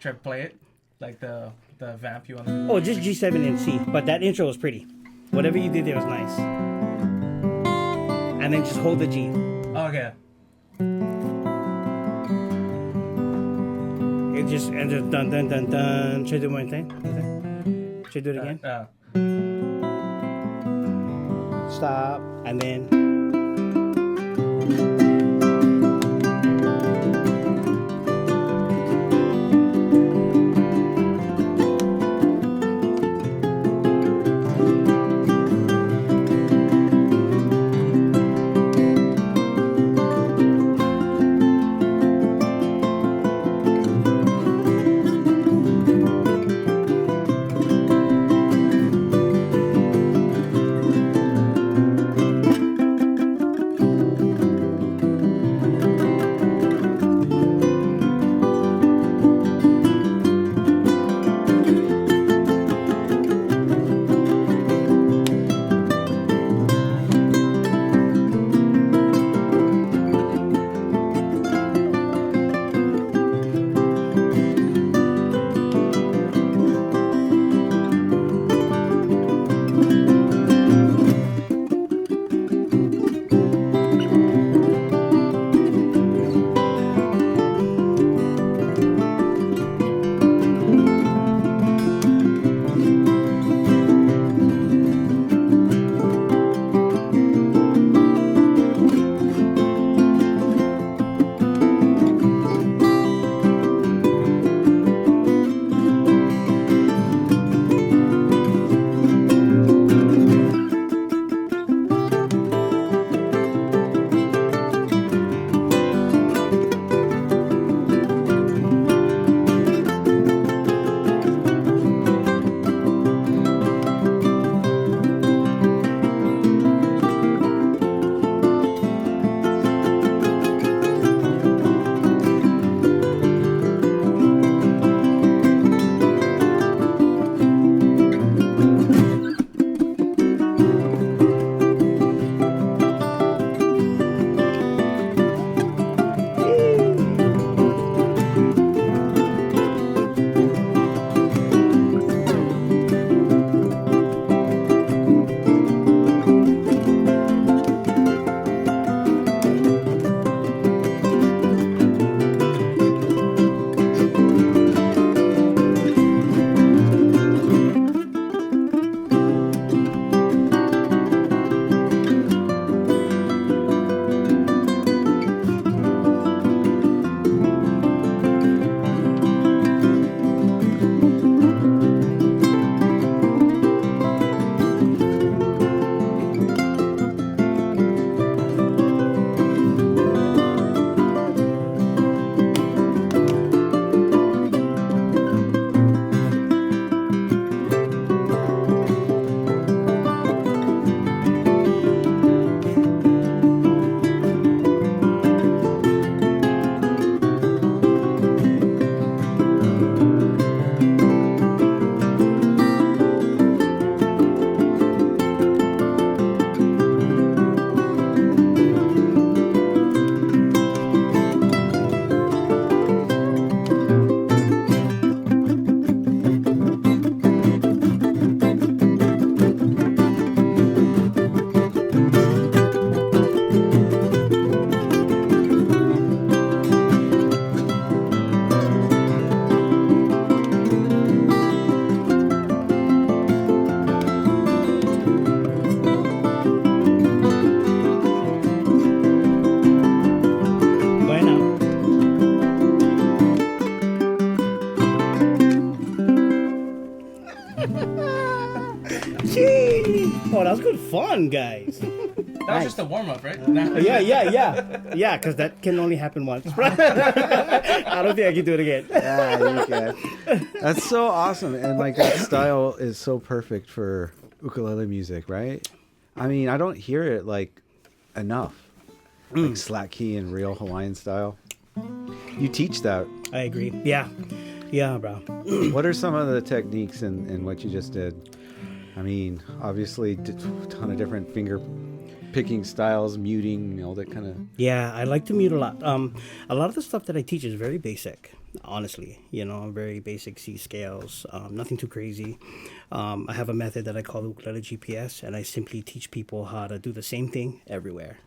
Try to play it, like the vamp you on the. Oh, just G7 and C. But that intro was pretty. Whatever you did there was nice. And then just hold the G. Okay. It just and just dun dun dun dun. Should I do one thing? Should I do it again? Stop and then. Oh, that was good fun, guys. That was just a warm up, right? Yeah, because that can only happen once. I don't think I can do it again. Yeah, you can. That's so awesome. And like that style is so perfect for ukulele music, right? I mean, I don't hear it like enough. Like slack key and real Hawaiian style. You teach that. I agree. Yeah, bro. What are some of the techniques in what you just did? I mean, obviously, a ton of different finger picking styles, muting, all that kind of. Yeah, I like to mute a lot. A lot of the stuff that I teach is very basic. honestly. Very basic C scales, nothing too crazy. I have a method that I call the ukulele GPS, and I simply teach people how to do the same thing everywhere.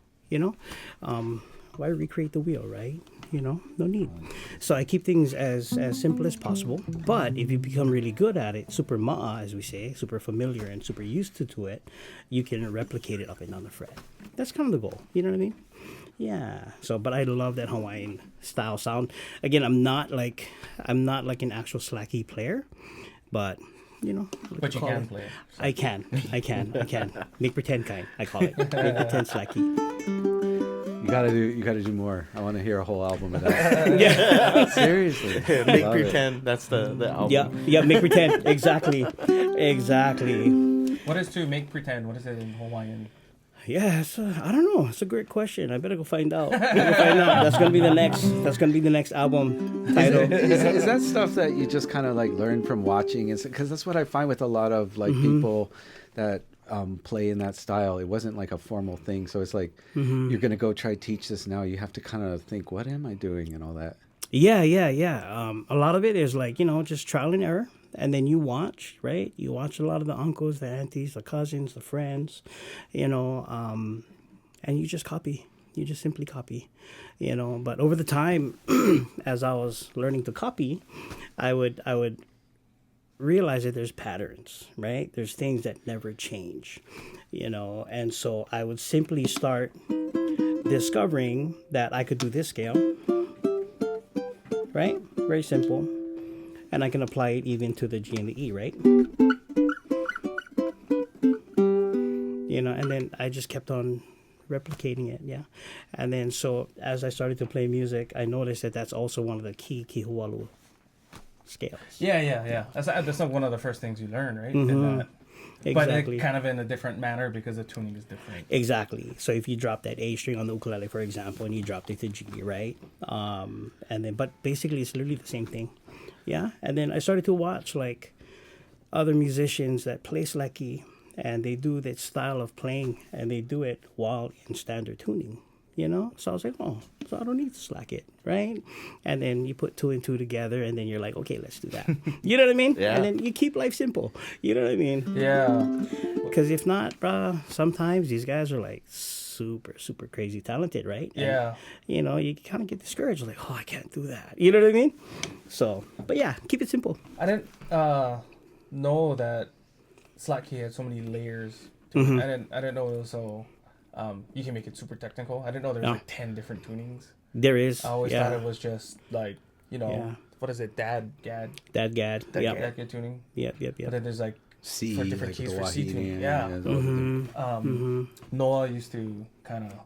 Why recreate the wheel, right? No need. So I keep things as simple as possible. But if you become really good at it, super ma'a, as we say, super familiar and super used to it, you can replicate it up and down the fret. That's kind of the goal. You know what I mean? Yeah. So, but I love that Hawaiian style sound. Again, I'm not like an actual slacky player, but But you can play it. I can. Make pretend kind. I call it. Make pretend slacky. You gotta do more. I want to hear a whole album of that. Yeah, seriously. Make pretend. That's the album. Yeah. Make pretend. Exactly. What is to make pretend? What is it in Hawaiian? Yeah, I don't know. It's a great question. I better go find out. That's gonna be the next album title. Is that stuff that you just kind of like learn from watching? Because that's what I find with a lot of like people that play in that style. It wasn't like a formal thing, so it's like you're gonna go try teach this now. You have to kind of think, what am I doing, and all that. Yeah. A lot of it is like just trial and error, and then you watch, right? You watch a lot of the uncles, the aunties, the cousins, the friends, and you just copy. You just simply copy, But over the time, as I was learning to copy, I would realize that there's patterns, right? There's things that never change, and so I would simply start discovering that I could do this scale, right? Very simple. And I can apply it even to the G and the E, right? And then I just kept on replicating it, yeah. And then so as I started to play music, I noticed that that's also one of the key kihualu scales. Yeah. That's not one of the first things you learn, right? Exactly. But it kind of in a different manner because the tuning is different. Exactly. So if you drop that A string on the ukulele, for example, and you dropped it to G, right? But basically it's literally the same thing. Yeah. And then I started to watch like other musicians that play slacky, and they do that style of playing, and they do it while in standard tuning. So I was like, so I don't need to slack it, right? And then you put 2 and 2 together, and then you're like, okay, let's do that. You know what I mean? Yeah. And then you keep life simple. You know what I mean? Yeah. Because if not, sometimes these guys are like super, super crazy talented, right? Yeah. And, you kind of get discouraged, like, I can't do that. You know what I mean? So, but yeah, keep it simple. I didn't know that slacky had so many layers to it. I didn't know it was so... you can make it super technical. I didn't know there was like 10 different tunings. There is. I always thought it was just like, what is it? Dad gad tuning. Yep. But then there's like C, for different like keys the for C tuning. Yeah. Noah used to kind of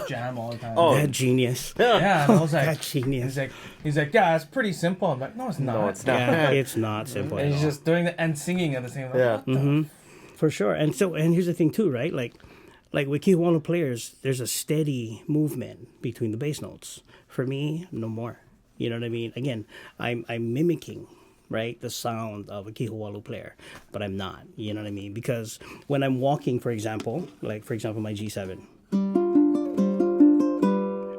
jam all the time. Oh. That genius. Yeah, and I was like, That genius. he's like, yeah, it's pretty simple. I'm like, no, it's not. No, it's not. Yeah, it's not simple And at he's all. just doing and singing at the same time. Yeah. For sure. And here's the thing too, right? Like with kihualu players, there's a steady movement between the bass notes. For me, no more. You know what I mean? Again, I'm mimicking, right, the sound of a kihualu player, but I'm not. You know what I mean? Because when I'm walking, for example, my G7,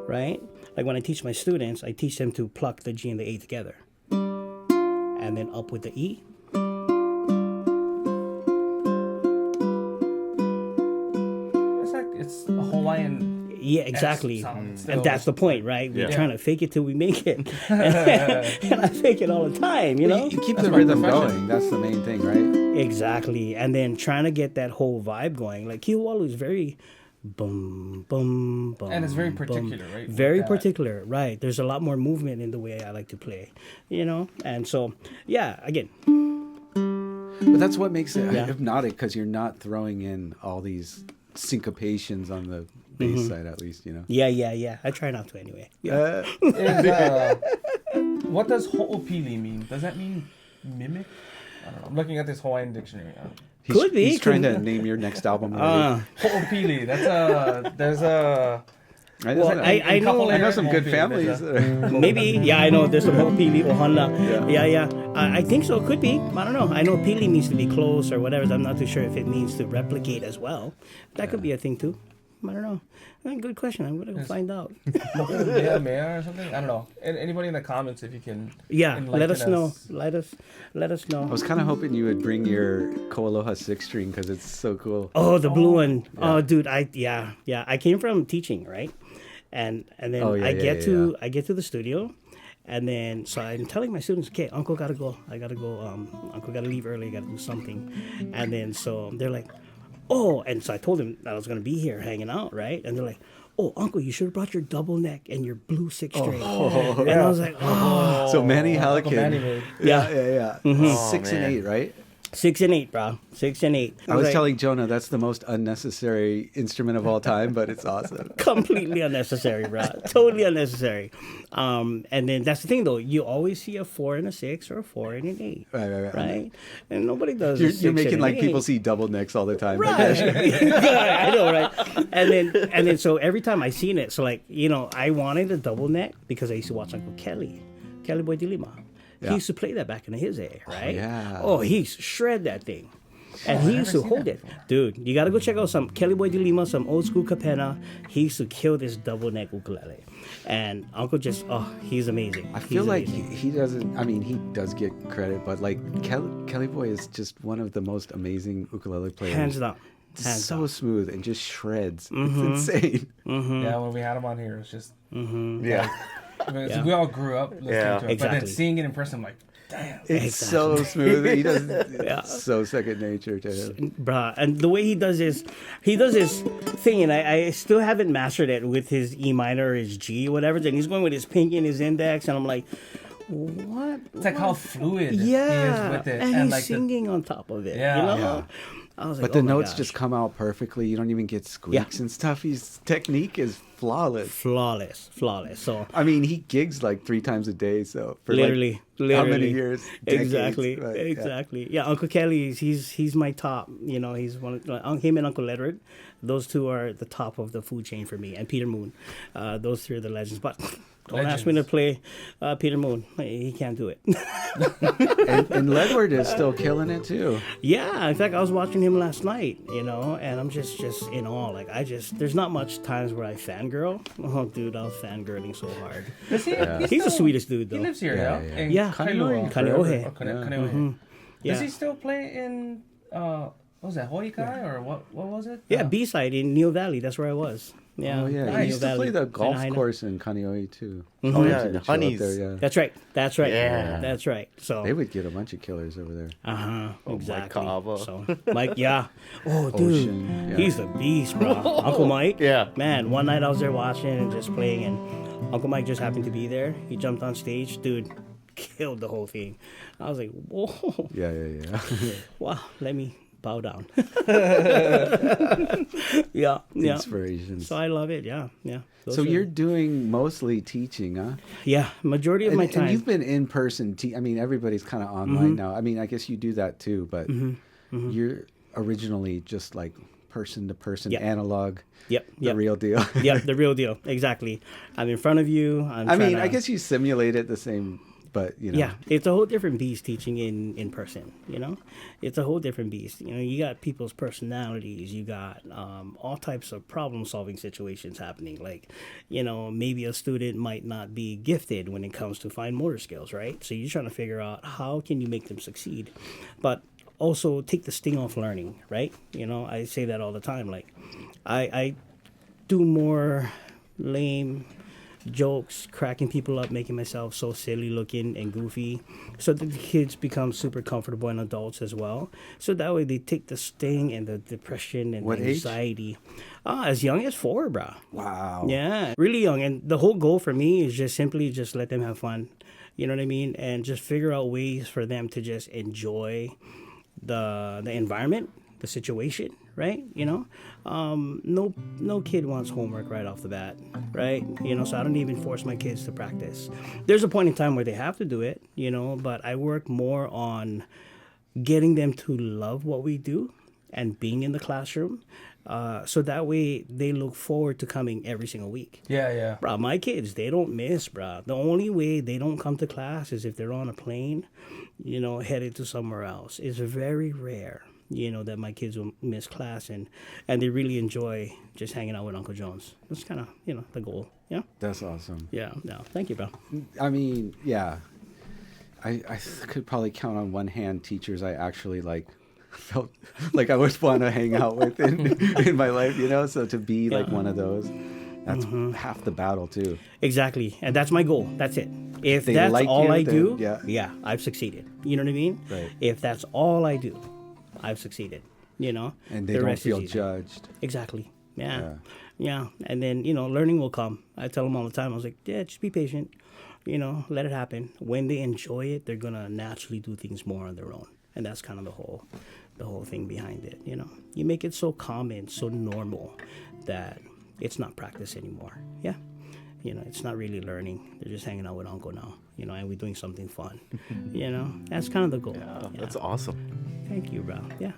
right? Like when I teach my students, I teach them to pluck the G and the A together, and then up with the E. It's a Hawaiian. Yeah, exactly. Sound And that's the point, right? We're Yeah. trying to fake it till we make it. And I fake it all the time, you know? You keep That's the my rhythm profession. going. That's the main thing, right? Exactly. And then trying to get that whole vibe going. Like kihualu is very boom, boom, boom. And it's very boom. particular, right? with Very that. particular, right. There's a lot more movement in the way I like to play, you know? And so, yeah, again, But that's what makes it Yeah. hypnotic, because you're not throwing in all these syncopations on the bass side, at least, you know. yeah. I try not to anyway. Yeah. What does ho'opili mean? Does that mean mimic? I don't know. I'm looking at this Hawaiian dictionary. Could be, He's trying could to be. name your next album. already. Ho'opili. There's a. Well, I know- I know some good Ho'opili, families. there's Maybe, yeah, I know there's some whole pili ohana. Yeah. I think so. Could be. I don't know. I know pili means to be close or whatever. I'm not too sure if it means to replicate as well. That could be a thing too. I don't know. Good question. I'm gonna go find out. Yeah, mayor or something. I don't know. And anybody in the comments, if you can. Yeah, let enlighten us know. Let us know. I was kind of hoping you would bring your Koaloha 6-string because it's so cool. Oh, the blue one. Yeah. Oh, dude, I came from teaching, right? And then I get to the studio, and then so I'm telling my students, okay, Uncle gotta go. I gotta go. Uncle gotta leave early. I gotta do something. And then so they're like, oh, and so I told them that I was gonna be here hanging out, right? And they're like, oh, Uncle, you should have brought your double neck and your blue 6-string. And I was like, oh. So Manny Uncle Manny Hallican. made. Yeah. Oh, 6 and man. 8, right? 6 and 8, bro. 6 and 8. I was like, telling Jonah that's the most unnecessary instrument of all time, but it's awesome. completely unnecessary, bro. Totally unnecessary. And then that's the thing, though. You always see a 4 and a 6 or a 4 and an 8. Right. And nobody does. You're making and like an people 8. see double necks all the time. Right. I know, right? And then so every time I seen it, so like, I wanted a double neck because I used to watch Uncle Kelly Boy Dilima. Yeah. He used to play that back in his day, right? yeah. Oh, he used to shred that thing. And he used to hold it. Dude, you got to go check out some Kelly Boy Dilima, some old school Capena. He used to kill this double neck ukulele. And Uncle just, he's amazing. I feel like he doesn't, I mean, he does get credit, but like Kelly Boy is just one of the most amazing ukulele players. Hands down. So smooth and just shreds. Mm-hmm. It's insane. Yeah, when we had him on here, it was just. Yeah. I mean, we all grew up listening to it, but exactly. then seeing it in person, I'm like, damn. It's so smooth. He does. It's so second nature to him. Bruh, and the way he does his thing, and I still haven't mastered it with his E minor or his G or whatever. And he's going with his pinky and his index, and I'm like, what? It's like how fluid he Yeah, is with it. and he's like singing on top of it. Yeah. Yeah. I was like, But the oh my notes gosh. just come out perfectly. You don't even get squeaks and stuff. His technique is flawless. flawless. So I mean, he gigs like 3 times a day. So for literally, how many years? Decades, Exactly. Yeah, Uncle Kelly, he's my top. He's one of him and Uncle Ledred. Those two are at the top of the food chain for me. And Peter Moon, those 3 are the legends. But don't ask me to play Peter Moon. He can't do it. And Ledward is still killing it too. Yeah, in fact, I was watching him last night, and I'm just in awe. Like, there's not much times where I fangirl. Oh, dude, I was fangirling so hard. He's the sweetest dude, though. He lives here, Yeah. Yeah. Kailua. Kaneohe. Kaneohe. Yeah. Does he still play in, what was that, Hoikai, or what was it? Yeah, B-side in Neil Valley. That's where I was. Yeah. Oh yeah, Neil he used to Valley. play the golf Lahaina. course in Kaneohe too. Oh, yeah, Chill out Honeys. there, yeah. That's right. Yeah. That's right. So. They would get a bunch of killers over there. Exactly. Ka'ava. So, Mike, yeah. Oh, dude. Ocean, yeah. He's a beast, bro. Uncle Mike. Yeah. Man, one night I was there watching and just playing, and Uncle Mike just happened to be there. He jumped on stage. Dude, killed the whole thing. I was like, whoa. Yeah. Wow, let me bow down. yeah. Inspirations. So I love it. Yeah. Those So are- you're doing mostly teaching, huh? Yeah, majority of my time. And you've been in person. I mean, everybody's kind of online now. I mean, I guess you do that too, but you're originally just like person to person, analog. Yep. The real deal. Yep, the real deal. Exactly. I'm in front of you. I mean, I guess you simulate it the same, but Yeah, it's a whole different beast teaching in person, It's a whole different beast. You got people's personalities. You got all types of problem-solving situations happening. Like, maybe a student might not be gifted when it comes to fine motor skills, right? So you're trying to figure out how can you make them succeed. But also take the sting off learning, right? I say that all the time. Like, I do more lame jokes, cracking people up, making myself so silly looking and goofy, so that the kids become super comfortable and adults as well. So that way they take the sting and the depression and What the age? anxiety. As young as 4, bro. wow. Yeah, really young. And the whole goal for me is just simply just let them have fun. You know what I mean? And just figure out ways for them to just enjoy the environment, the situation, right? No kid wants homework right off the bat, right? So I don't even force my kids to practice. There's a point in time where they have to do it, but I work more on getting them to love what we do and being in the classroom, so that way they look forward to coming every single week. Yeah. Bro, my kids, they don't miss, bro. The only way they don't come to class is if they're on a plane, headed to somewhere else. It's very rare that my kids will miss class and they really enjoy just hanging out with Uncle Jones. That's kind of, the goal. Yeah. That's awesome. Yeah. No, thank you, bro. I mean, yeah. I could probably count on one hand teachers I actually felt like I would want to hang out with in my life, so to be like one of those, that's half the battle too. Exactly. And that's my goal. That's it. If They that's like all you, I then- do, yeah. I've succeeded. You know what I mean? Right. If that's all I do, I've succeeded. And they The don't rest is feel easy. judged. Exactly. Yeah. And then, learning will come. I tell them all the time, I was like, yeah, just be patient. Let it happen. When they enjoy it, they're going to naturally do things more on their own. And that's kind of the whole thing behind it. You make it so common, so normal that it's not practice anymore. Yeah. It's not really learning. They're just hanging out with Uncle now, and we're doing something fun. That's kind of the goal. Yeah, that's awesome. Thank you, bro. Yeah,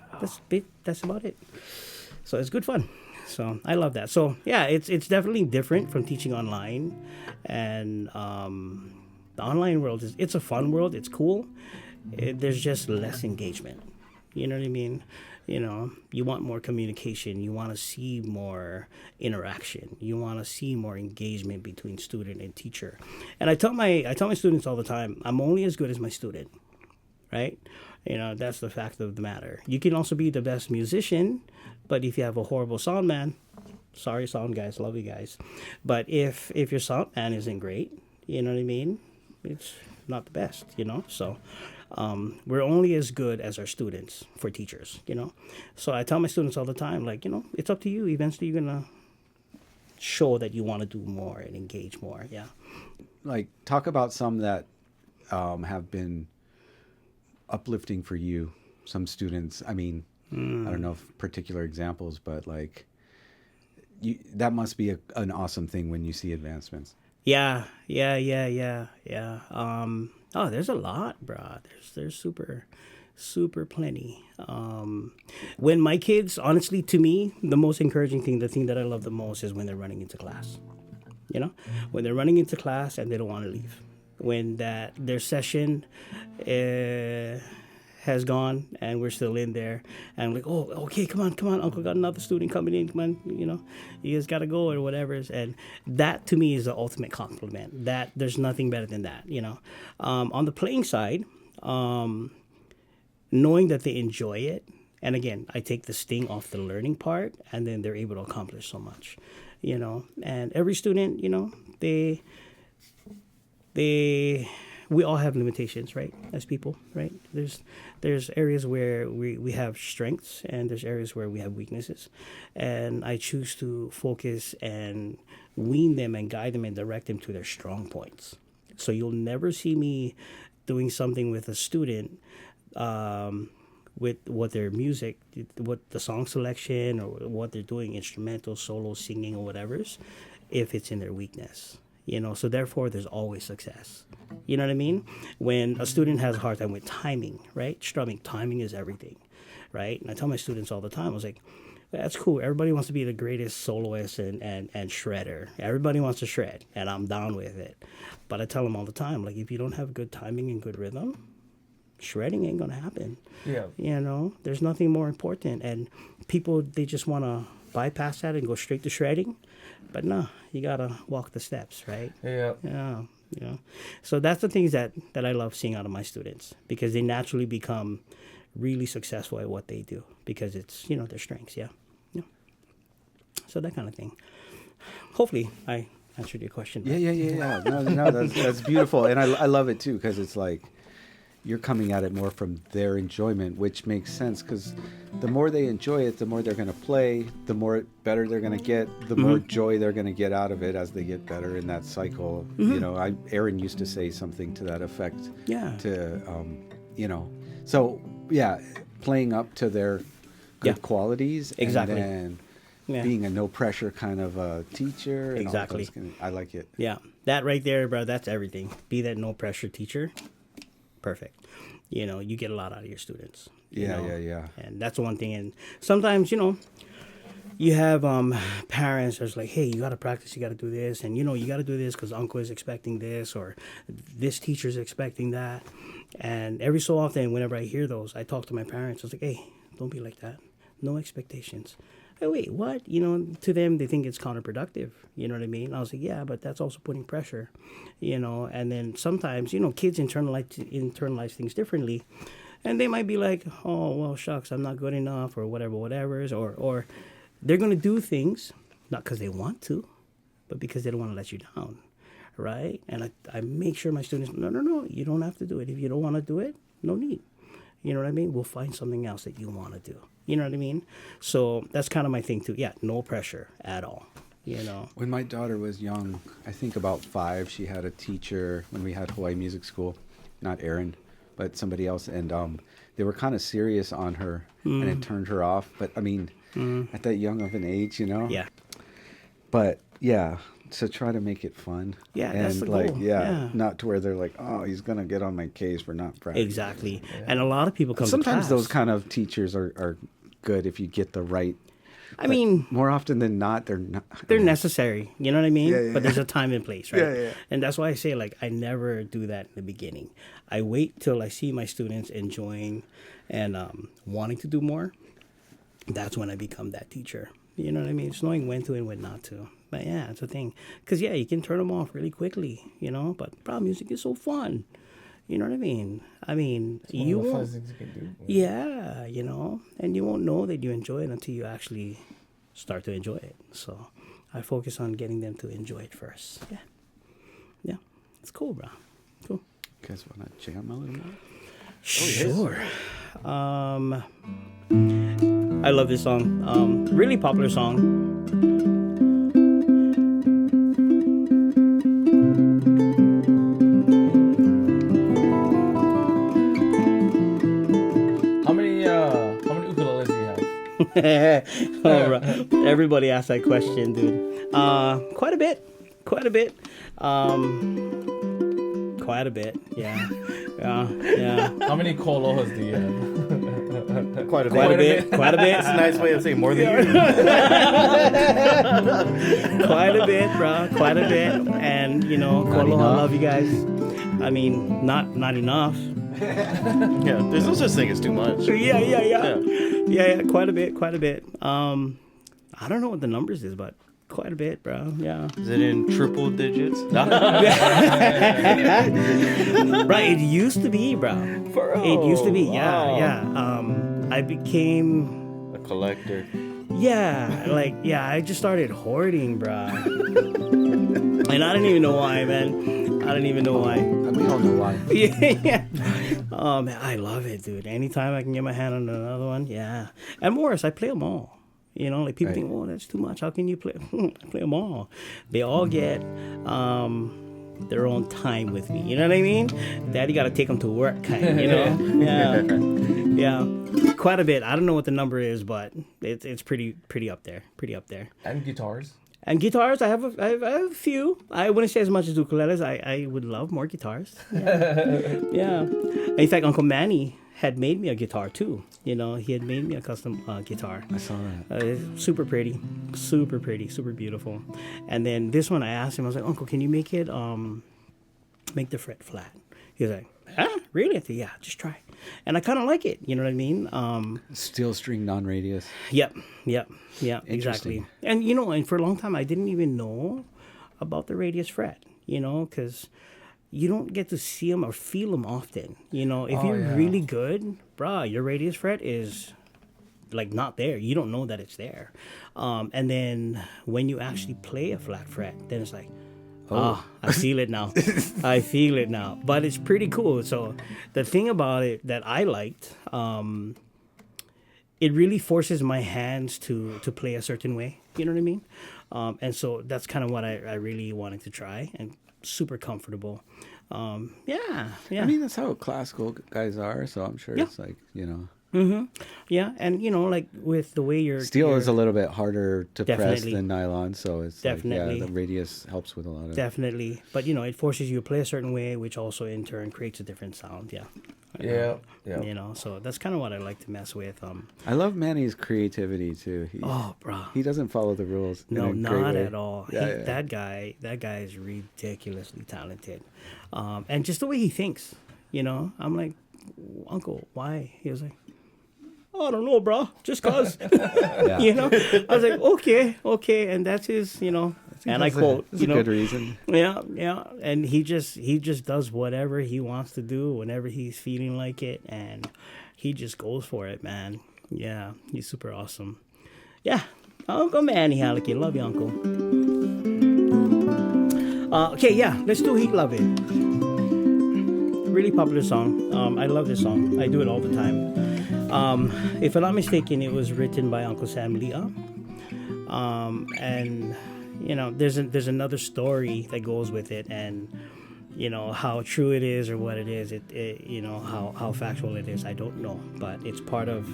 that's about it. So it's good fun. So I love that. So yeah, it's definitely different from teaching online, and the online world it's a fun world. It's cool. There's just less engagement. You know what I mean? You want more communication. You want to see more interaction. You want to see more engagement between student and teacher. And I tell my students all the time, I'm only as good as my student, right? That's the fact of the matter. You can also be the best musician, but if you have a horrible sound man, sorry sound guys, love you guys, but if your sound man isn't great, you know what I mean? It's not the best, so we're only as good as our students for teachers, So I tell my students all the time, it's up to you. Eventually you're going to show that you want to do more and engage more. Yeah. Talk about some that have been uplifting for you. Some students, I mean, I don't know if particular examples, but that must be an awesome thing when you see advancements. Yeah. There's a lot, bro. There's super plenty. When my kids, honestly, to me, the most encouraging thing, the thing that I love the most is when they're running into class. When they're running into class and they don't want to leave. When their session has gone and we're still in there and I'm like, oh, okay, come on, Uncle got another student coming in, come on, you guys gotta go or whatever. And that to me is the ultimate compliment. That there's nothing better than that. On the playing side, knowing that they enjoy it, and again, I take the sting off the learning part, and then they're able to accomplish so much. And every student, we all have limitations, right? As people, right? There's areas where we have strengths and there's areas where we have weaknesses. And I choose to focus and wean them and guide them and direct them to their strong points. So you'll never see me doing something with a student with what their music, what the song selection or what they're doing, instrumental, solo, singing, or whatever's, if it's in their weakness. So therefore there's always success. You know what I mean? When a student has a hard time with timing, right? Strumming, timing is everything, right? And I tell my students all the time, I was like, that's cool. Everybody wants to be the greatest soloist and shredder. Everybody wants to shred, and I'm down with it. But I tell them all the time, if you don't have good timing and good rhythm, shredding ain't going to happen. Yeah. There's nothing more important. And people, they just want to bypass that and go straight to shredding. But no, you got to walk the steps, right? Yeah. Yeah. So that's the things that I love seeing out of my students, because they naturally become really successful at what they do because it's, their strengths. Yeah. So that kind of thing. Hopefully I answered your question. Yeah. No, that's beautiful. And I love it too, because it's you're coming at it more from their enjoyment, which makes sense, because the more they enjoy it, the more they're going to play, the more better they're going to get, the more joy they're going to get out of it as they get better in that cycle. Aaron used to say something to that effect. Yeah. So yeah, playing up to their good qualities. Exactly. And then being a no pressure kind of a teacher. Exactly. I like it. Yeah. That right there, bro, that's everything. Be that no pressure teacher. Perfect. You get a lot out of your students. Yeah. And that's one thing. And sometimes, you have parents that's like, hey, you got to practice, you got to do this. And, you got to do this because Uncle is expecting this or this teacher's expecting that. And every so often, whenever I hear those, I talk to my parents. I was like, hey, Don't be like that. No expectations. Hey, wait, what? You know, to them, they think it's counterproductive. You know what I mean? I was like, yeah, but that's also putting pressure, you know. And then sometimes, you know, kids internalize things differently. And they might be like, oh, well, shucks, I'm not good enough or whatever. Or they're going to do things, not because they want to, but because they don't want to let you down, right? And I make sure my students, no, you don't have to do it. If you don't want to do it, no need. You know what I mean? We'll find something else that you want to do. You know what I mean? So that's kind of my thing too. Yeah, no pressure at all. You know. When my daughter was young, I think about 5, she had a teacher when we had Hawaii Music School, not Aaron, but somebody else, and they were kind of serious on her, and it turned her off. But I mean, at that young of an age, you know. Yeah. But yeah, to try to make it fun. Yeah, and that's the like goal. yeah, not to where they're like, oh, he's gonna get on my case for not practicing. Exactly. Yeah. And a lot of people come. Sometimes to class. those kind of teachers are good if you get the right. I mean, more often than not, they're not. They're necessary. You know what I mean? Yeah, yeah, but there's a time and place, right? Yeah. And that's why I say, like, I never do that in the beginning. I wait till I see my students enjoying and wanting to do more. That's when I become that teacher. You know what I mean? It's knowing when to and when not to. But yeah, it's a thing. Because, yeah, you can turn them off really quickly, you know? But music is so fun. You know what I mean? You won't. Things you can do. Yeah, you know? And you won't know that you enjoy it until you actually start to enjoy it. So I focus on getting them to enjoy it first. Yeah. Yeah. It's cool, bro. Cool. You guys want to jam a little more? Sure. I love this song. Really popular song. How many ukuleles do you have? Oh, bro. Everybody asks that question, dude. Quite a bit. Quite a bit. Yeah. Yeah. How many koalohas do you have? Quite a Quite a bit. bit. Quite a bit. That's a nice way of saying more than you. Quite a bit, bro. Quite a bit. And, you know, Aloha, I love you guys. I mean, not enough. Yeah, there's no such thing as too much. Yeah, quite a bit. I don't know what the numbers is, but quite a bit, bro. Yeah. Is it in triple digits? Right, it used to be, bro. It used to be, wow. yeah. I became... A collector. I just started hoarding, bro. And I didn't even know why, man. I didn't even know why. We all know why. Yeah. Oh, man, I love it, dude. Anytime I can get my hand on another one, yeah. And Morris, I play them all. You know, like people think, oh, that's too much. How can you play? I play them all. They all get their own time with me. You know what I mean? Daddy got to take them to work, kind. You know? Yeah. Quite a bit. I don't know what the number is, but it's pretty up there. Pretty up there. And guitars. And guitars, I have a few. I wouldn't say as much as ukuleles. I would love more guitars. Yeah. In fact, Uncle Manny had made me a guitar too. You know, he had made me a custom guitar. I saw that. Super pretty, super beautiful. And then this one, I asked him, I was like, Uncle, can you make it make the fret flat? He was like, huh? Really? I said, yeah, just try. And I kind of like it. You know what I mean? Steel string non-radius. Yep, exactly. And, you know, and for a long time, I didn't even know about the radius fret, you know, because you don't get to see them or feel them often. You know, if you're really good, brah, your radius fret is like not there. You don't know that it's there. And then when you actually play a flat fret, then it's like, I feel it now. I feel it now. But it's pretty cool. So the thing about it that I liked, it really forces my hands to play a certain way. You know what I mean? And so that's kind of what I really wanted to try, and super comfortable. Yeah. I mean, that's how classical guys are, so I'm sure it's like, you know. Mm-hmm. Yeah, and you know, like with the way steel is a little bit harder to press Definitely. than nylon, so it's Definitely. like, the radius helps with a lot of Definitely. But you know, it forces you to play a certain way, which also in turn creates a different sound. Yeah. Yeah. You know, so that's kind of what I like to mess with. I love Manny's creativity too. Bro. He doesn't follow the rules. No, in a great not way. at all. Yeah, That guy is ridiculously talented. And just the way he thinks, you know, I'm like, Uncle, why? He was like, I don't know, bro. Just cause, you know. I was like, okay, and that's his, you know. And I quote, That's a good reason. Yeah, and he just does whatever he wants to do whenever he's feeling like it, and he just goes for it, man. Yeah, he's super awesome. Yeah, Uncle Manny Hallecky, love you, Uncle. Okay, yeah, let's do Heat Love It. Really popular song. I love this song. I do it all the time. If I'm not mistaken, it was written by Uncle Sam Leah. And you know, there's another story that goes with it, and you know how true it is or what it is. It you know how factual it is. I don't know, but it's part of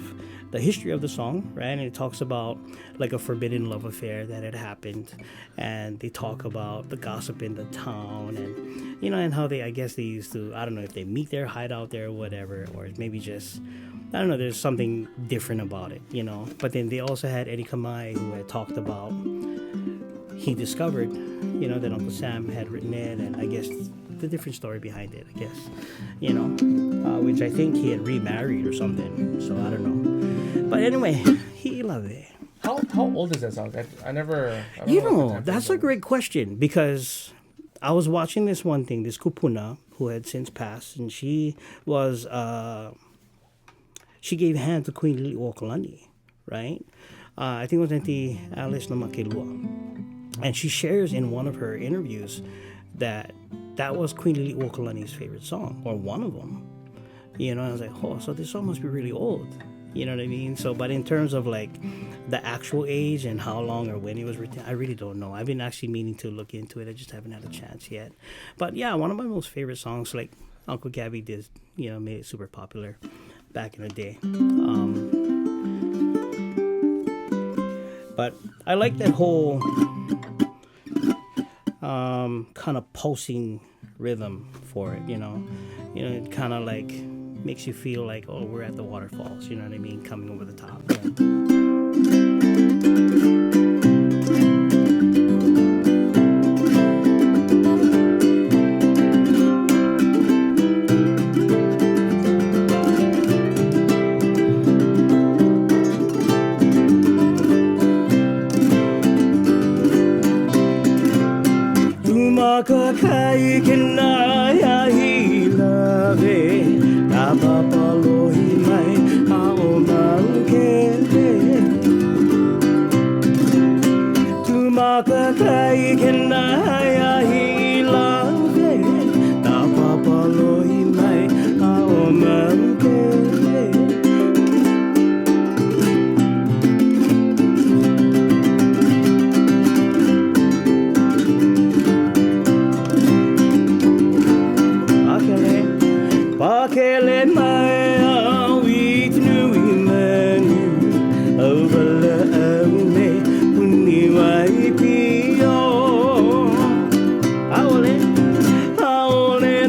the history of the song, right? And it talks about like a forbidden love affair that had happened, and they talk about the gossip in the town, and you know, and how I guess they used to, I don't know if they meet there, hide out there, or whatever, or maybe just, I don't know, there's something different about it, you know. But then they also had Eddie Kamai, who had talked about, he discovered, you know, that Uncle Sam had written it, and I guess the different story behind it, I guess, you know, which I think he had remarried or something, so I don't know. But anyway, he loved it. How old is that song? I don't You know what the know, time that's frame a great question, because I was watching this one thing, this kupuna, who had since passed, and she was, she gave hand to Queen Liliuokalani, right? I think it was Auntie Alice Namakelua. And she shares in one of her interviews that was Queen Liliuokalani's favorite song, or one of them. You know, I was like, oh, so this song must be really old. You know what I mean? So, but in terms of like the actual age and how long or when it was written, I really don't know. I've been actually meaning to look into it. I just haven't had a chance yet. But yeah, one of my most favorite songs, like Uncle Gabby did, you know, made it super popular back in the day. But I like that whole kind of pulsing rhythm for it, you know. You know, it kind of like makes you feel like, oh, we're at the waterfalls, you know what I mean, coming over the top. Kai kenaya hilave tapapalohi mai aomangkele Tumaka kai kenaya hilave tapapalohi mai aomangkele Pakele mai awit nui manu Ovala aume puni wai pio Aole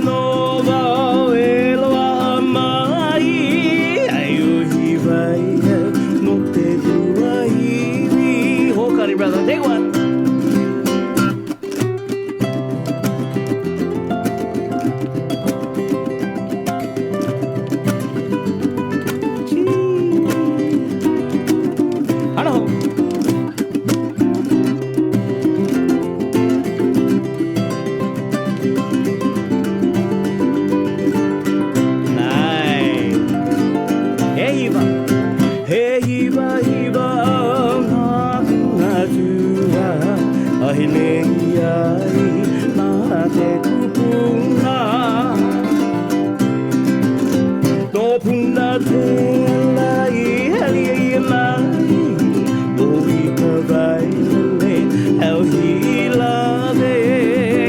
no vau eloa mai Ayuhi vai no te tuaiwi Hokari brother, take one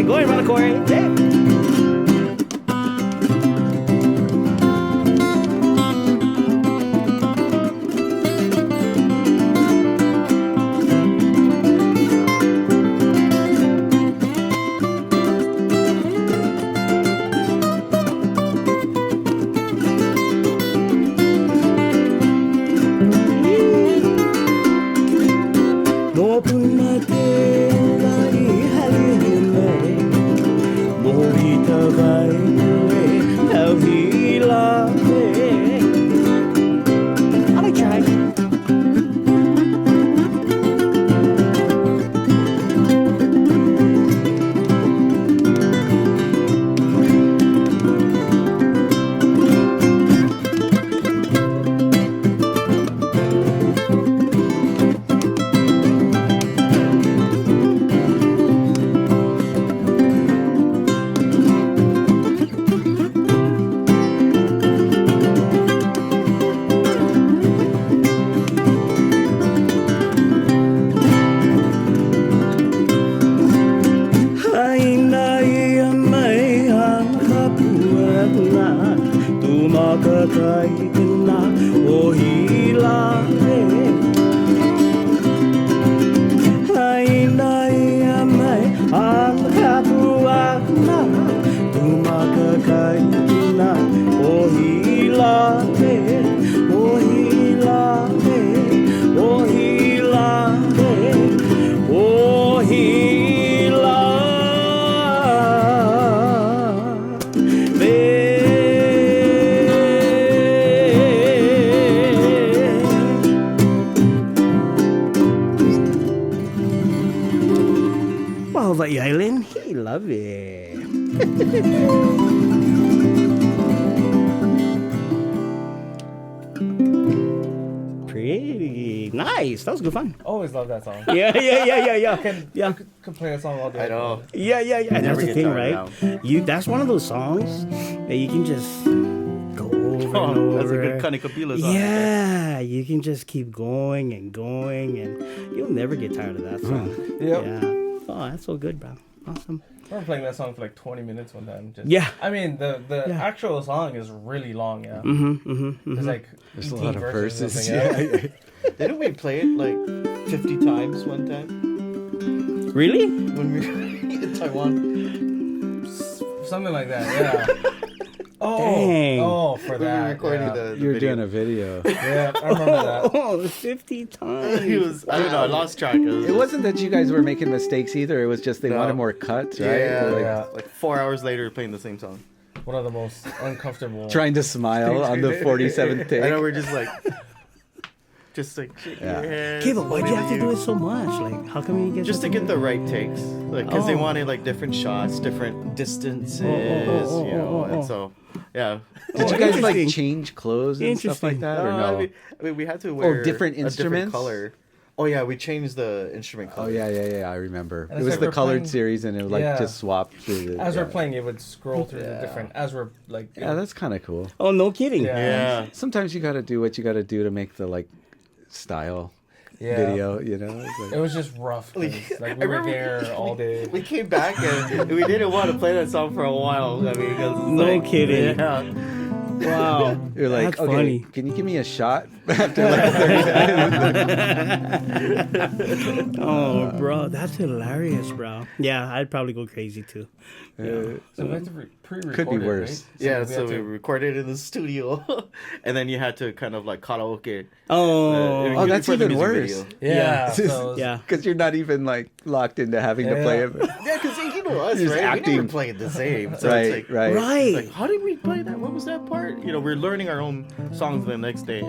Going around the corner, yeah. No punna te la kaina o hila Haina ia mai al kapuana Umaka kaina o hila o hila o hila o hila Well, about you, Eileen? He love it. Pretty nice. That was good fun. Always love that song. Yeah. Yeah. Could play that song all day. I know. Yeah. And that's Never the get thing, tired right? That's one of those songs that you can just go over and over. That's a good Kanikapila song. Yeah, you can just keep going, and you'll never get tired of that song. Yep. Yeah. Oh, that's so good, bro. Awesome. I remember playing that song for like 20 minutes one time. Just, Yeah. I mean, the Yeah. actual song is really long, yeah. There's like There's a 18 lot of verses. verses. or something, yeah. Didn't we play it like 50 times one time Really? when we were in Taiwan? Something like that, yeah. Dang. Oh, for When we that. were recording yeah. the You were video. doing a video. Yeah, I remember that. Oh, 50 times. He was, I don't know, I lost track. It wasn't that you guys were making mistakes either. It was just they No. wanted more cuts, right? Yeah, Like, Yeah. like 4 hours later playing the same song. One of the most uncomfortable. trying to smile on the 47th take. I know we're just like shaking Yeah. your head. Okay, but why'd you have to do it so much? Like, how come you get Just to get the right takes, like because they Oh. wanted like different shots, different distances, oh, you know, oh. and so yeah. Did you guys like Interesting. change clothes and stuff like that, or no? I mean, we had to wear different a instruments? color. Oh yeah, we changed the instrument Oh color. yeah, I remember. And It it's was like the we're colored playing- series, and it would like Yeah. just swap through the. As yeah. we're playing, it would scroll through the Yeah. different. As we're like. Yeah, that's kind of cool. Oh, no kidding. Yeah. Yeah. Sometimes you got to do what you got to do to make the like style Yeah. video. You know, it's It like, was just rough. 'cause, Like we I were remember there all day. We came back and we didn't want to play that song for a while. I mean, because it's No like, kidding. Yeah. Wow. you're like, That's okay, funny. can you give me a shot after like 30 seconds? Oh, bro, that's hilarious, bro. Yeah, I'd probably go crazy too. So we had to pre-record Could be it, worse. Right? Yeah, we so had we to- recorded in the studio, and then you had to kind of like karaoke. Oh, Oh, that's for the even music worse. video. Yeah. Yeah. So it was- yeah. Because you're not even like locked into having to play Yeah. it. Yeah, because you know us, Just right? We acting. never played the same. So Right, it's like, right. Right. Like, how did we play that? What was that part? You know, we're learning our own songs the next day.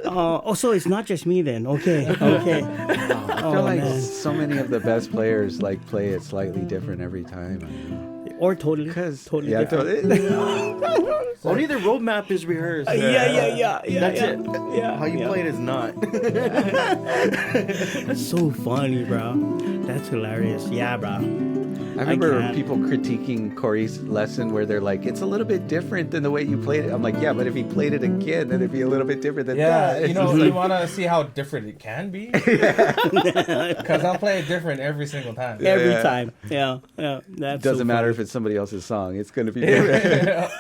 Oh, so it's not just me then. Okay. Okay. I feel like man. so many of the best players like play it slightly different every time. I mean, Or totally. because Totally yeah, different. Only the roadmap is rehearsed. Yeah. That's yeah. it. Yeah. How you yeah. play it is not. So funny, bro. That's hilarious. Yeah, bro. I remember can't. people critiquing Corey's lesson where they're like, "It's a little bit different than the way you played it." I'm like, "Yeah, but if he played it again, then it'd be a little bit different than Yeah, that." you It's know, just you like- want to see how different it can be? Because I'll play it different every single time. Every Yeah. time. Yeah. That's doesn't so matter funny. if it's somebody else's song; it's going to be different.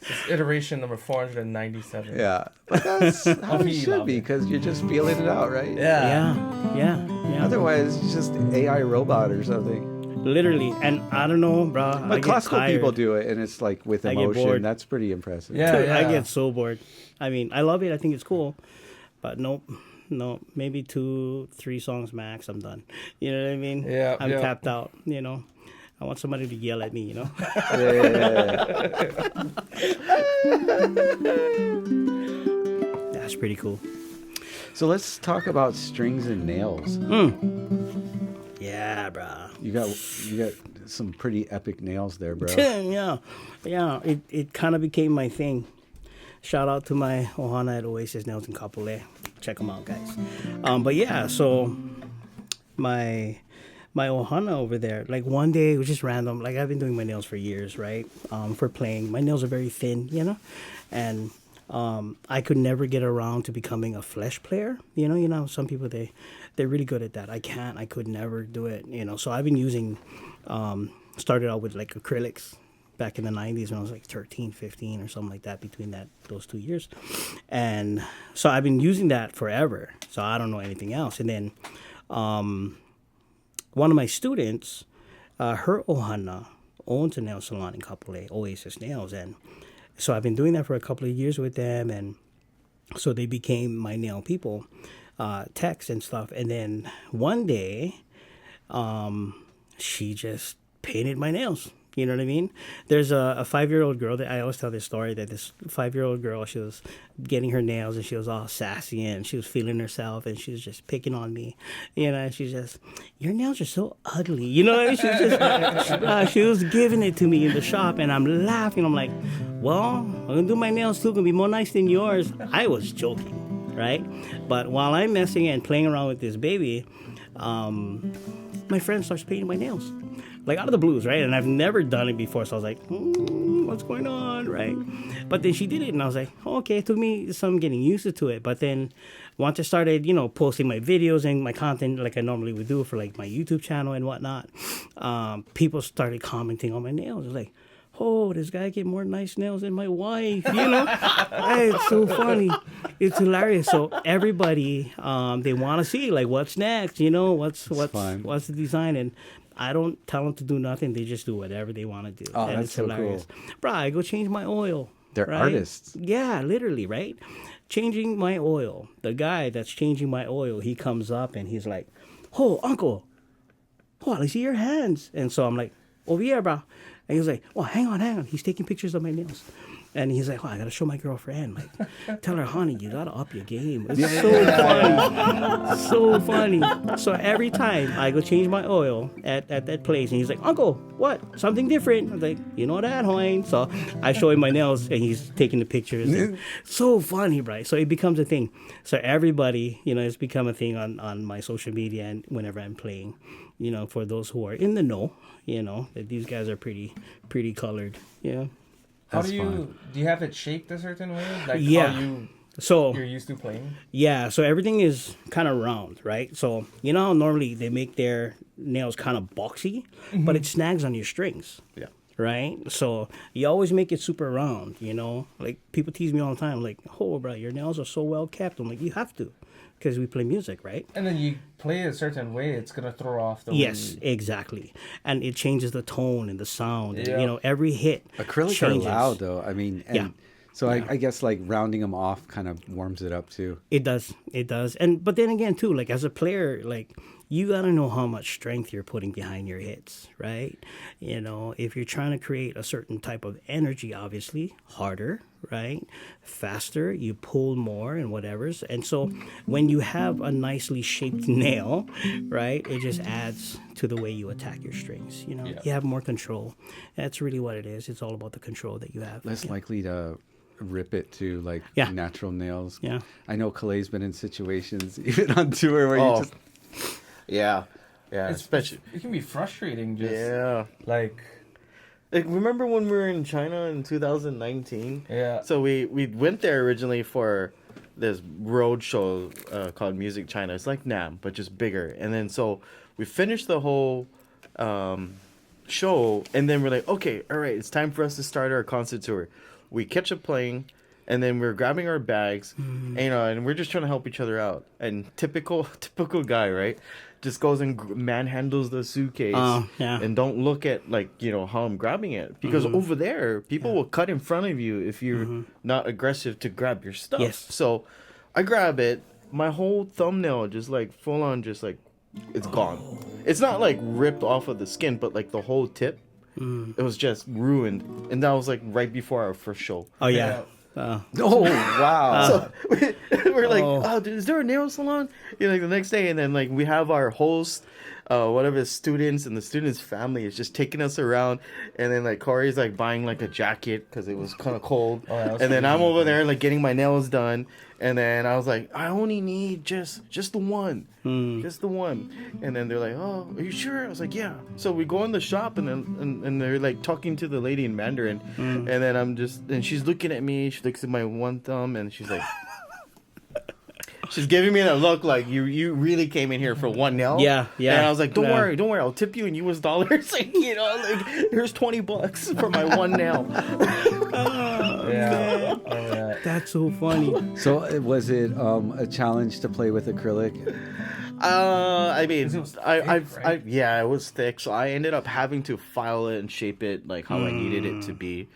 It's iteration number 497. Yeah, but that's how it He should loved be it. because you're just feeling it out, right? Yeah. Yeah. Otherwise, it's just AI robot or something. Literally. And I don't know, bro. I But get classical tired. people do it, and it's like with I get emotion. bored. That's pretty impressive. Yeah. Dude, I get so bored. I mean, I love it. I think it's cool. But nope. No, maybe 2-3 songs max. I'm done. You know what I mean? Yeah, I'm yeah. tapped out. You know, I want somebody to yell at me. You know. That's pretty cool. So let's talk about strings and nails. Yeah, bruh. You got some pretty epic nails there, bro. Yeah. It kind of became my thing. Shout out to my Ohana at Oasis Nails in Kapolei. Check them out, guys. But yeah, so my Ohana over there, like one day it was just random. Like I've been doing my nails for years, right? For playing, my nails are very thin, you know, and I could never get around to becoming a flesh player. You know, some people they're really good at that. I could never do it. You know, so I've been using. Started out with like acrylics, back in the 90s when I was like 13, 15 or something like that, between those 2 years. And so I've been using that forever. So I don't know anything else. And then one of my students, her ohana, owns a nail salon in Kalei, Oasis Nails. And so I've been doing that for a couple of years with them. And so they became my nail people, techs and stuff. And then one day, she just painted my nails. You know what I mean? There's a 5-year-old girl that I always tell this story, that this 5-year-old girl, she was getting her nails and she was all sassy and she was feeling herself and she was just picking on me. You know, and she's just, your nails are so ugly. You know, she was just, she was giving it to me in the shop and I'm laughing. I'm like, well, I'm going to do my nails too. Going to be more nice than yours. I was joking, right? But while I'm messing and playing around with this baby, my friend starts painting my nails. Like out of the blues, right? And I've never done it before, so I was like, what's going on, right? But then she did it, and I was like, oh, okay. It took me some getting used to it. But then once I started, posting my videos and my content like I normally would do for like my YouTube channel and whatnot, people started commenting on my nails. It was like, oh, this guy get more nice nails than my wife, Hey, it's so funny. It's hilarious. So everybody, they want to see like what's next, what's the design. And I don't tell them to do nothing. They just do whatever they want to do. Oh, and that's it's so hilarious. cool. Bro, I go change my oil. They're right? artists. Yeah, literally, right? Changing my oil. The guy that's changing my oil, he comes up and he's like, oh, uncle, I see your hands. And so I'm like, over here, bro. And he was like, oh, hang on. He's taking pictures of my nails. And he's like, oh, I got to show my girlfriend. Like, tell her, honey, you got to up your game. It's so funny. So funny. So every time I go change my oil at that place, and he's like, uncle, what? Something different. I was like, you know that, Hoyne. So I show him my nails, and he's taking the pictures. And so funny, right? So it becomes a thing. So everybody, it's become a thing on my social media and whenever I'm playing, for those who are in the know, that these guys are pretty colored, How do you have it shaped a certain way? Like how you're used to playing? Yeah, so everything is kind of round, right? So how normally they make their nails kind of boxy, but it snags on your strings. Yeah. Right? So you always make it super round, Like people tease me all the time, like, oh, bro, your nails are so well kept. I'm like, you have to, because we play music, right? And then you play a certain way, it's going to throw off the Yes, exactly. And it changes the tone and the sound. Yeah. And, every hit Acrylics changes. are loud, though. I mean, so I guess like rounding them off kind of warms it up too. It does. But then again, too, like as a player, like you got to know how much strength you're putting behind your hits, right? If you're trying to create a certain type of energy, obviously harder, right? Faster, you pull more and whatever's. And so when you have a nicely shaped nail, right, it just adds to the way you attack your strings. You have more control. That's really what it is. It's all about the control that you have. Less likely to rip it to like natural nails. Yeah. I know Kalei's been in situations even on tour where you just Yeah, especially It can be frustrating. like remember when we were in China in 2019? Yeah. So we went there originally for this road show called Music China. It's like NAMM, but just bigger. And then so we finished the whole show, and then we're like, okay, all right, it's time for us to start our concert tour. We catch up playing, and then we're grabbing our bags, and we're just trying to help each other out. And typical guy, right? Just goes and manhandles the suitcase and don't look at how I'm grabbing it, because over there people will cut in front of you if you're not aggressive to grab your stuff. Yes. So I grab it, my whole thumbnail just like full on just like it's gone. It's not like ripped off of the skin, but like the whole tip, it was just ruined. And that was like right before our first show. Oh yeah. oh wow. So we're like, oh, dude, is there a nail salon? Like the next day, and then like we have our host, one of his students, and the student's family is just taking us around, and then like Corey's like buying like a jacket because it was kind of cold, and then I'm over there like getting my nails done, and then I was like, I only need just the one, just the one, and then they're like, oh, are you sure? I was like, yeah. So we go in the shop, and then and they're like talking to the lady in Mandarin, and then and she's looking at me, she looks at my one thumb, and she's like. she's giving me that look like you really came in here for one nail. Yeah. And I was like, don't worry, I'll tip you in US dollars. You know, like here's $20 for my one nail. Yeah. Oh, yeah. That's so funny. So was it a challenge to play with acrylic? I mean, It was thick, yeah, it was thick. So I ended up having to file it and shape it like how I needed it to be.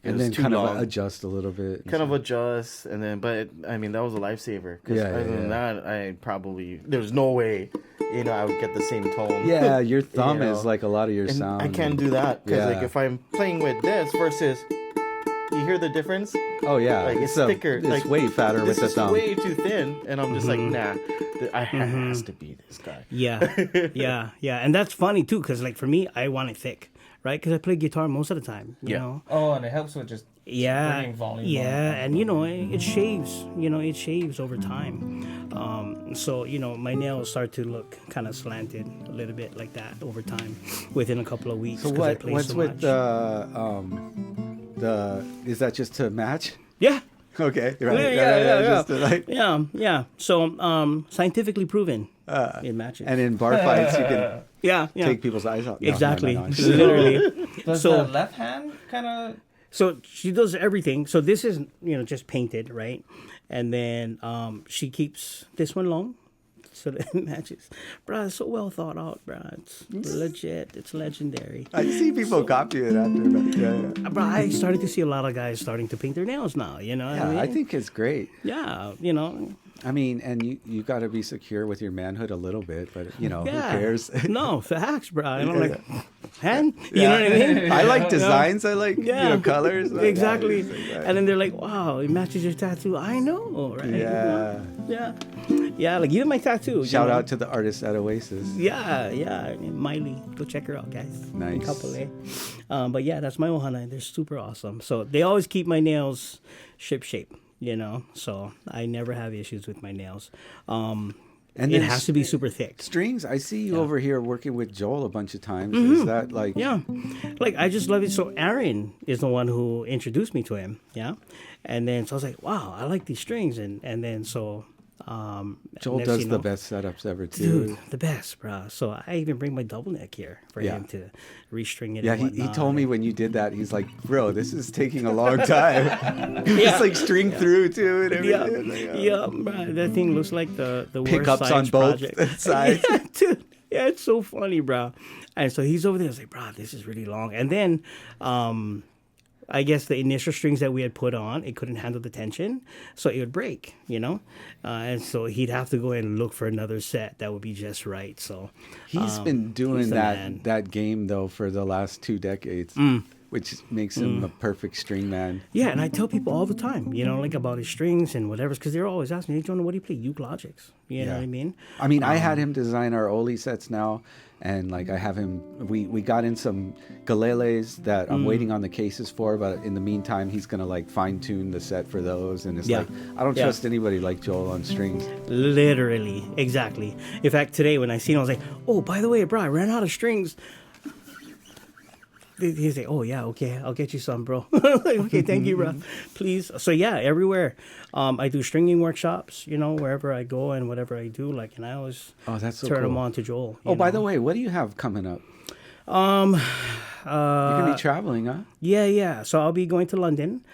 And then kind of adjust a little bit. Kind of adjust, and then, but I mean, that was a lifesaver. Because other than that, I probably, there's no way, I would get the same tone. Yeah, your thumb is like a lot of your and sound. I can't do that. Because, like, if I'm playing with this versus, you hear the difference? Oh, yeah. Like, it's thicker. It's like, way fatter with the thumb. This is way too thin, and I'm just like, nah, it has to be this guy. Yeah. And that's funny, too, because, like, for me, I want it thick. Right, because I play guitar most of the time. You know. Oh, and it helps with just bringing volume. Yeah, and it shaves. It shaves over time. So my nails start to look kind of slanted a little bit like that over time, within a couple of weeks. So what's with the is that just to match? Yeah. Okay. Right. Yeah. Just to, like... Yeah. So scientifically proven, it matches. And in bar fights, you can. Yeah. Take people's eyes out. No, Exactly. no. Literally. Does the left hand kind of... So she does everything. So this is, just painted, right? And then she keeps this one long so that it matches. Bruh, it's so well thought out, bruh. It's legit. It's legendary. I see people copy it after. But yeah. Bruh, I started to see a lot of guys starting to paint their nails now, Yeah, what I mean? I think it's great. Yeah, I mean, and you got to be secure with your manhood a little bit, but who cares? No, facts, bro. And I'm like, man, you know what I mean? I like designs. I like colors. Exactly. And then they're like, wow, it matches your tattoo. I know, right? Yeah. Like even my tattoo. Shout out to the artist at Oasis. Yeah. Miley, go check her out, guys. Nice. Kalei. But yeah, that's my ohana. They're super awesome. So they always keep my nails ship shape. So I never have issues with my nails. And it has to be super thick. Strings, I see you over here working with Joel a bunch of times. Is that like... Yeah. Like, I just love it. So Aaron is the one who introduced me to him. Yeah. And then, so I was like, wow, I like these strings. And then, so... Joel does the best setups ever, too. Dude, the best, bro. So I even bring my double neck here for him to restring it. Yeah, he told me when you did that, he's like, bro, this is taking a long time. It's like string through, too, and everything. Yeah, bro. That thing looks like the pickups worst on both project. sides. Yeah, dude. Yeah, it's so funny, bro. And so he's over there. I was like, bro, this is really long. And then... I guess the initial strings that we had put on, it couldn't handle the tension, so it would break, and so he'd have to go and look for another set that would be just right. So he's been doing that game though for the last 2 decades, which makes him a perfect string man. Yeah, and I tell people all the time, like about his strings and whatever, because they're always asking me, hey, Jonah, what do you play? Uke Logics, you know what I mean? I mean, I had him design our Oli sets now. And like I have him, we got in some Galeles that I'm waiting on the cases for, but in the meantime, he's gonna like fine tune the set for those. And it's like I don't trust anybody like Joel on strings. Literally, exactly. In fact, today when I seen him, I was like, oh, by the way, bro, I ran out of strings. He's like, oh yeah, okay, I'll get you some, bro. Like, okay, thank you, bro. Please. So yeah, everywhere. I do stringing workshops, wherever I go and whatever I do, like, and I always that's so turn cool. them on to Joel. By the way, what do you have coming up? You're gonna be traveling, huh? Yeah. So I'll be going to London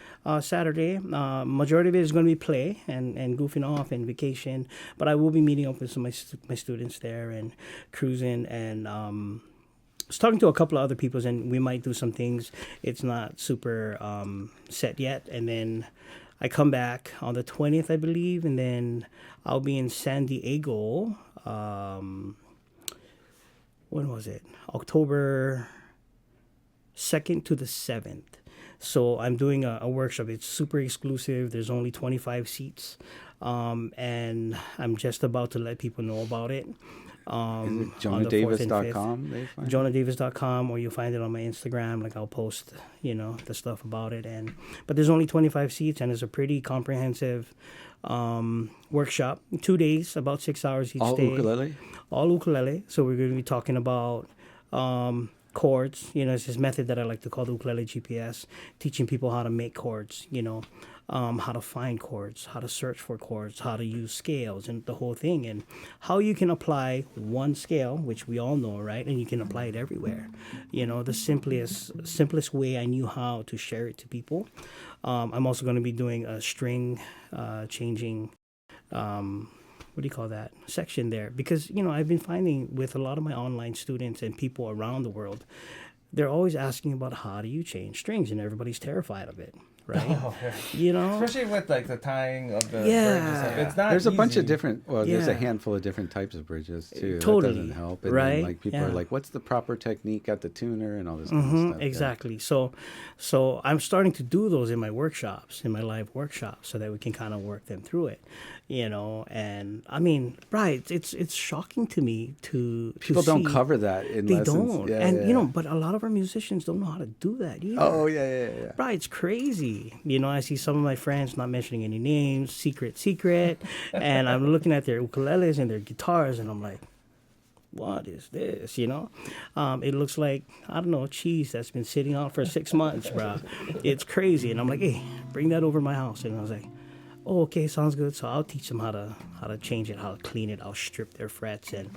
Saturday. Majority of it is going to be play and goofing off and vacation, but I will be meeting up with some of my students there and cruising and. I was talking to a couple of other people, and we might do some things. It's not super set yet. And then I come back on the 20th, I believe, and then I'll be in San Diego. When was it? October 2nd to the 7th. So I'm doing a workshop. It's super exclusive. There's only 25 seats. And I'm just about to let people know about it. Is it JonahDavis.com? JonahDavis.com, or you'll find it on my Instagram. Like I'll post, the stuff about it. But there's only 25 seats, and it's a pretty comprehensive workshop. 2 days, about 6 hours each day. All ukulele? All ukulele. So we're going to be talking about chords. It's this method that I like to call the ukulele GPS, teaching people how to make chords, how to find chords, how to search for chords, how to use scales and the whole thing, and how you can apply one scale, which we all know, right? And you can apply it everywhere. The simplest way I knew how to share it to people. I'm also going to be doing a string changing, what do you call that, section there, because I've been finding with a lot of my online students and people around the world, they're always asking about how do you change strings, and everybody's terrified of it, right? Oh, yeah. Especially with like the tying of the bridges. It's not There's a bunch easy. of different, there's a handful of different types of bridges too. Totally. That doesn't help. And Right? then, like people are Yeah. like, what's the proper technique at the tuner and all this kind of stuff. Exactly. So I'm starting to do those in my workshops, in my live workshops, so that we can kind of work them through it, And I mean, right? It's shocking to me to People don't see- cover that in They lessons. don't, Yeah, and yeah. but a lot of our musicians don't know how to do that either. Oh yeah. Right, it's crazy. I see some of my friends, not mentioning any names, secret, and I'm looking at their ukuleles and their guitars, and I'm like, what is this? It looks like, I don't know, cheese that's been sitting out for 6 months, bro. It's crazy. And I'm like, hey, bring that over to my house. And I was like, oh, okay, sounds good. So I'll teach them how to change it, how to clean it. I'll strip their frets and,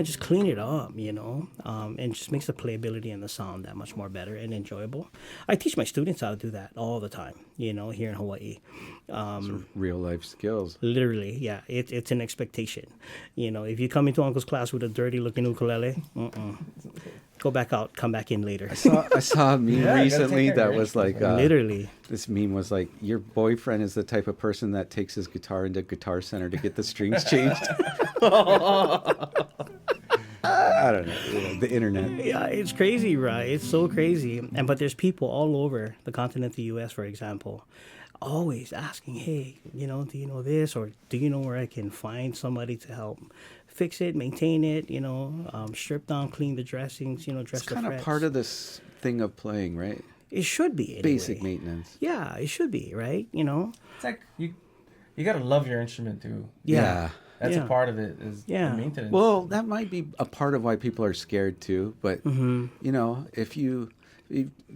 just clean it up, and just makes the playability and the sound that much more better and enjoyable. I teach my students how to do that all the time, here in Hawaii. Real life skills. Literally, yeah, it's an expectation. If you come into Uncle's class with a dirty looking ukulele, go back out, come back in later. I saw a meme you gotta recently take care that of was your like Literally. this meme was like, your boyfriend is the type of person that takes his guitar into Guitar Center to get the strings changed. I don't know, the internet. Yeah, it's crazy, right? It's so crazy. But there's people all over the continent of the U.S., for example, always asking, hey, do you know this? Or do you know where I can find somebody to help fix it, maintain it, strip down, clean the dressings, dress It's the kind of frets. part of this thing of playing, right? It should be, anyway. Basic maintenance. Yeah, it should be, right? It's like you got to love your instrument too. Yeah. That's Yeah. a part of it is Yeah. the maintenance. Well, that might be a part of why people are scared too. But if you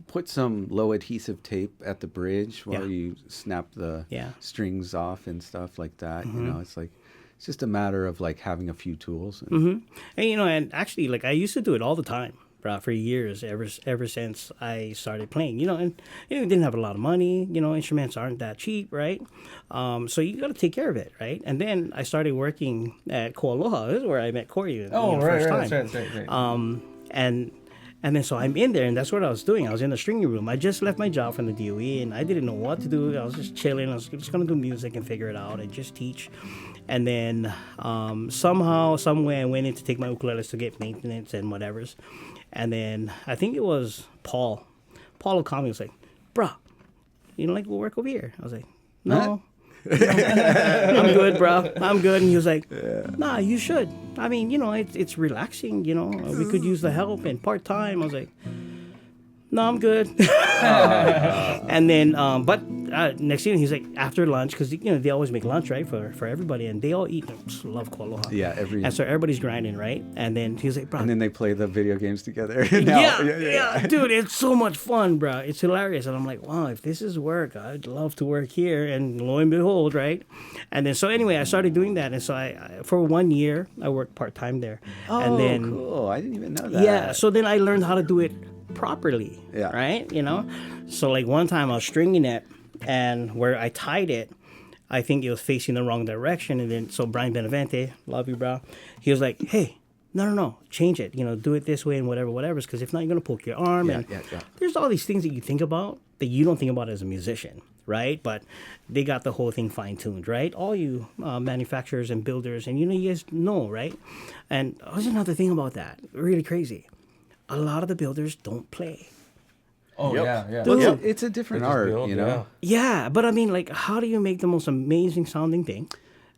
put some low adhesive tape at the bridge while Yeah. you snap the Yeah. strings off and stuff like that, it's like it's just a matter of like having a few tools. And, And and actually, like I used to do it all the time, bro, for years, ever since I started playing. And didn't have a lot of money. Instruments aren't that cheap, right? So you got to take care of it, right? And then I started working at Ko Aloha. This is where I met Corey. First time. That's right. And then so I'm in there, and that's what I was doing. I was in the stringing room. I just left my job from the DOE, and I didn't know what to do. I was just chilling. I was just going to do music and figure it out and just teach. And then somehow, some way, I went in to take my ukuleles to get maintenance and whatevers. And then I think it was Paul. Paul Okami was like, bruh, we'll work over here. I was like, no. I'm good, bro. I'm good. And he was like, nah, you should. I mean, it's relaxing, we could use the help and part-time. I was like, no, I'm good. And then, but next thing he's like, after lunch, because, they always make lunch, right, for everybody. And they all eat. I just love Ko Aloha. Yeah, And so everybody's grinding, right? And then he was like, bro. and then they play the video games together. Yeah, dude, it's so much fun, bro. It's hilarious. And I'm like, wow, if this is work, I'd love to work here. And lo and behold, right? And then, so anyway, I started doing that. And so I for 1 year, I worked part-time there. Oh, and then, cool. I didn't even know that. yeah, so then I learned how to do it properly, Yeah. right? So like one time I was stringing it, and where I tied it, I think it was facing the wrong direction. And then, so Brian Benavente, love you, bro. He was like, hey, no, change it. Do it this way and whatever. Because if not, you're going to poke your arm. Yeah, and yeah. there's all these things that you think about that you don't think about as a musician, right? But they got the whole thing fine-tuned, right? All you manufacturers and builders, and you guys know, right? And there's another thing about that, really crazy. A lot of the builders don't play. Oh, Yep. yeah. Dude. Well, it's a different They just art, build, know? Yeah, but I mean, like, how do you make the most amazing sounding thing,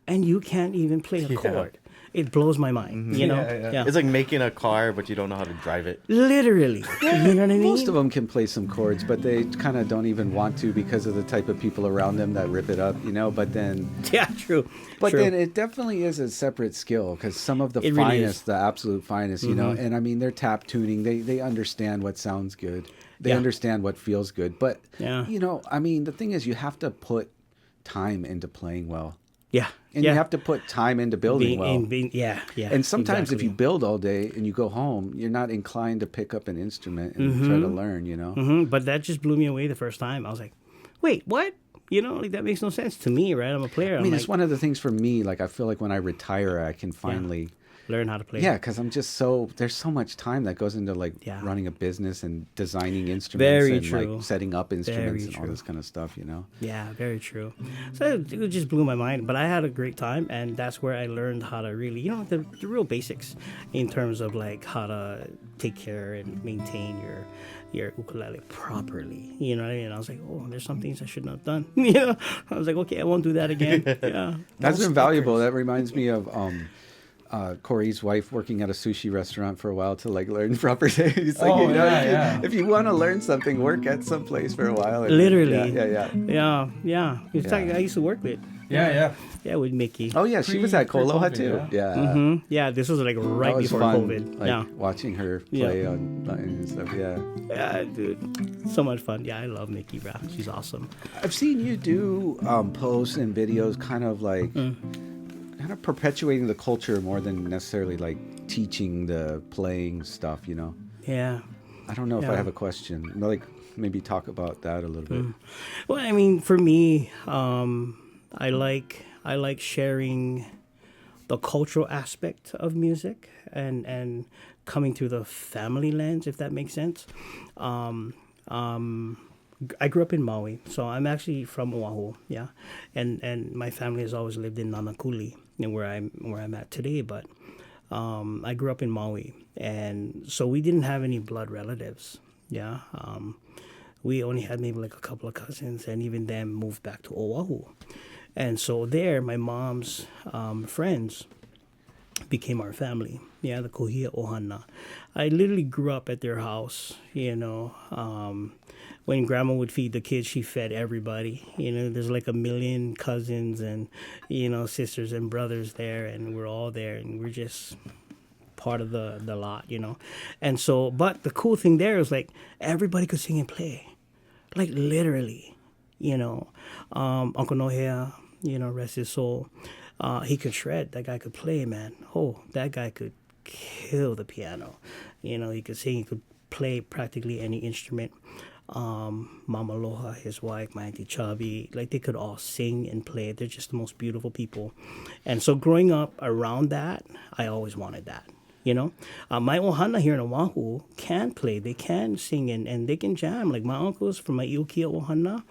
and you can't even play a chord? It blows my mind. You know, Yeah. It's like making a car, but you don't know how to drive it. literally. You know what I mean? Most of them can play some chords, but they kind of don't even want to because of the type of people around them that rip it up, you know. But then, Yeah, true. but True. then it definitely is a separate skill because some of the It really finest, is. the absolute finest, you know. And I mean, they're tap tuning. They understand what sounds good. They Yeah. understand what feels good. But Yeah. you know, I mean, the thing is, you have to put time into playing well, Yeah. and yeah. you have to put time into building well. Yeah. And sometimes if exactly. you build all day and you go home, you're not inclined to pick up an instrument and try to learn, you know? But that just blew me away the first time. I was like, wait, what? You know, like that makes no sense to me, right? I'm a player. I mean, I'm it's like, one of the things for me, like, I feel like when I retire, I can finally, learn how to play. yeah, because I'm just so, there's so much time that goes into, like, Yeah. running a business and designing instruments Very and, true. like, setting up instruments Very and all true. this kind of stuff, you know? Yeah, very true. So it just blew my mind. But I had a great time, and that's where I learned how to really, you know, the real basics in terms of like how to take care and maintain your ukulele properly. You know what I mean? I was like, oh, there's some things I shouldn't have done. You know, I was like, okay, I won't do that again. Yeah, That's No been valuable. stickers. That reminds me of Corey's wife working at a sushi restaurant for a while to like learn proper He's like, Oh, you know, yeah. if you want to learn something, work at some place for a while. And, Literally. Yeah. Yeah. In fact, I used to work with. Yeah. Yeah, with Mickey. Oh yeah, she was at Aloha Pre-COVID, too. yeah. Yeah. Yeah, this was like That right was before fun, COVID. like Yeah. watching her play on and stuff. Yeah. Yeah, dude. So much fun. Yeah, I love Mickey, bro. She's awesome. I've seen you do posts and videos, kind of like kind of perpetuating the culture more than necessarily like teaching the playing stuff. You know. Yeah. I don't know if I Yeah. have a question. Like maybe talk about that a little bit. Well, I mean, for me, I like sharing the cultural aspect of music and coming through the family lens, if that makes sense. I grew up in Maui, so I'm actually from Oahu, yeah, and my family has always lived in Nanakuli, and where I'm at today. But I grew up in Maui, and so we didn't have any blood relatives, yeah. We only had maybe like a couple of cousins, and even them moved back to Oahu. And so there, my mom's friends became our family. Yeah, the Kohia Ohana. I literally grew up at their house, you know. When grandma would feed the kids, she fed everybody. You know, there's like 1 million cousins and, you know, sisters and brothers there, and we're all there, and we're just part of the lot, you know. And so, but the cool thing there is like everybody could sing and play. Like literally, you know. Uncle Nohea, you know, rest his soul. He could shred. That guy could play, man. Oh, that guy could kill the piano. You know, he could sing. He could play practically any instrument. Mama Aloha, his wife, my Auntie Chubby, like they could all sing and play. They're just the most beautiful people. And so growing up around that, I always wanted that. You know, my ohana here in Oahu can play. They can sing and they can jam. Like my uncles from my Iukia ohana,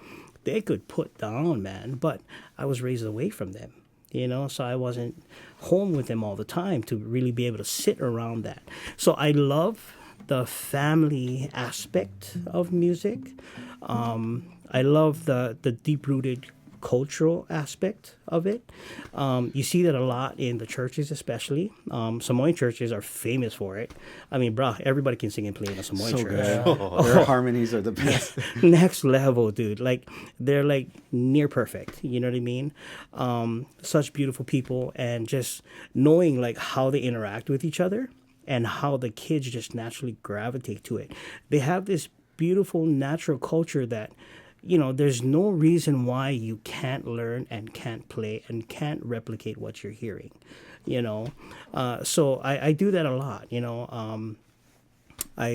they could put down, man. But I was raised away from them, you know, so I wasn't home with them all the time to really be able to sit around that. So I love the family aspect of music. I love the deep-rooted cultural aspect of it. You see that a lot in the churches, especially. Samoan churches are famous for it. I mean, bruh, everybody can sing and play in a Samoan So church. good. Their harmonies are the best. Next level, dude. Like they're like near perfect. You know what I mean? Such beautiful people, and just knowing like how they interact with each other and how the kids just naturally gravitate to it. They have this beautiful natural culture that, you know, there's no reason why you can't learn and can't play and can't replicate what you're hearing, you know. So I do that a lot, you know. I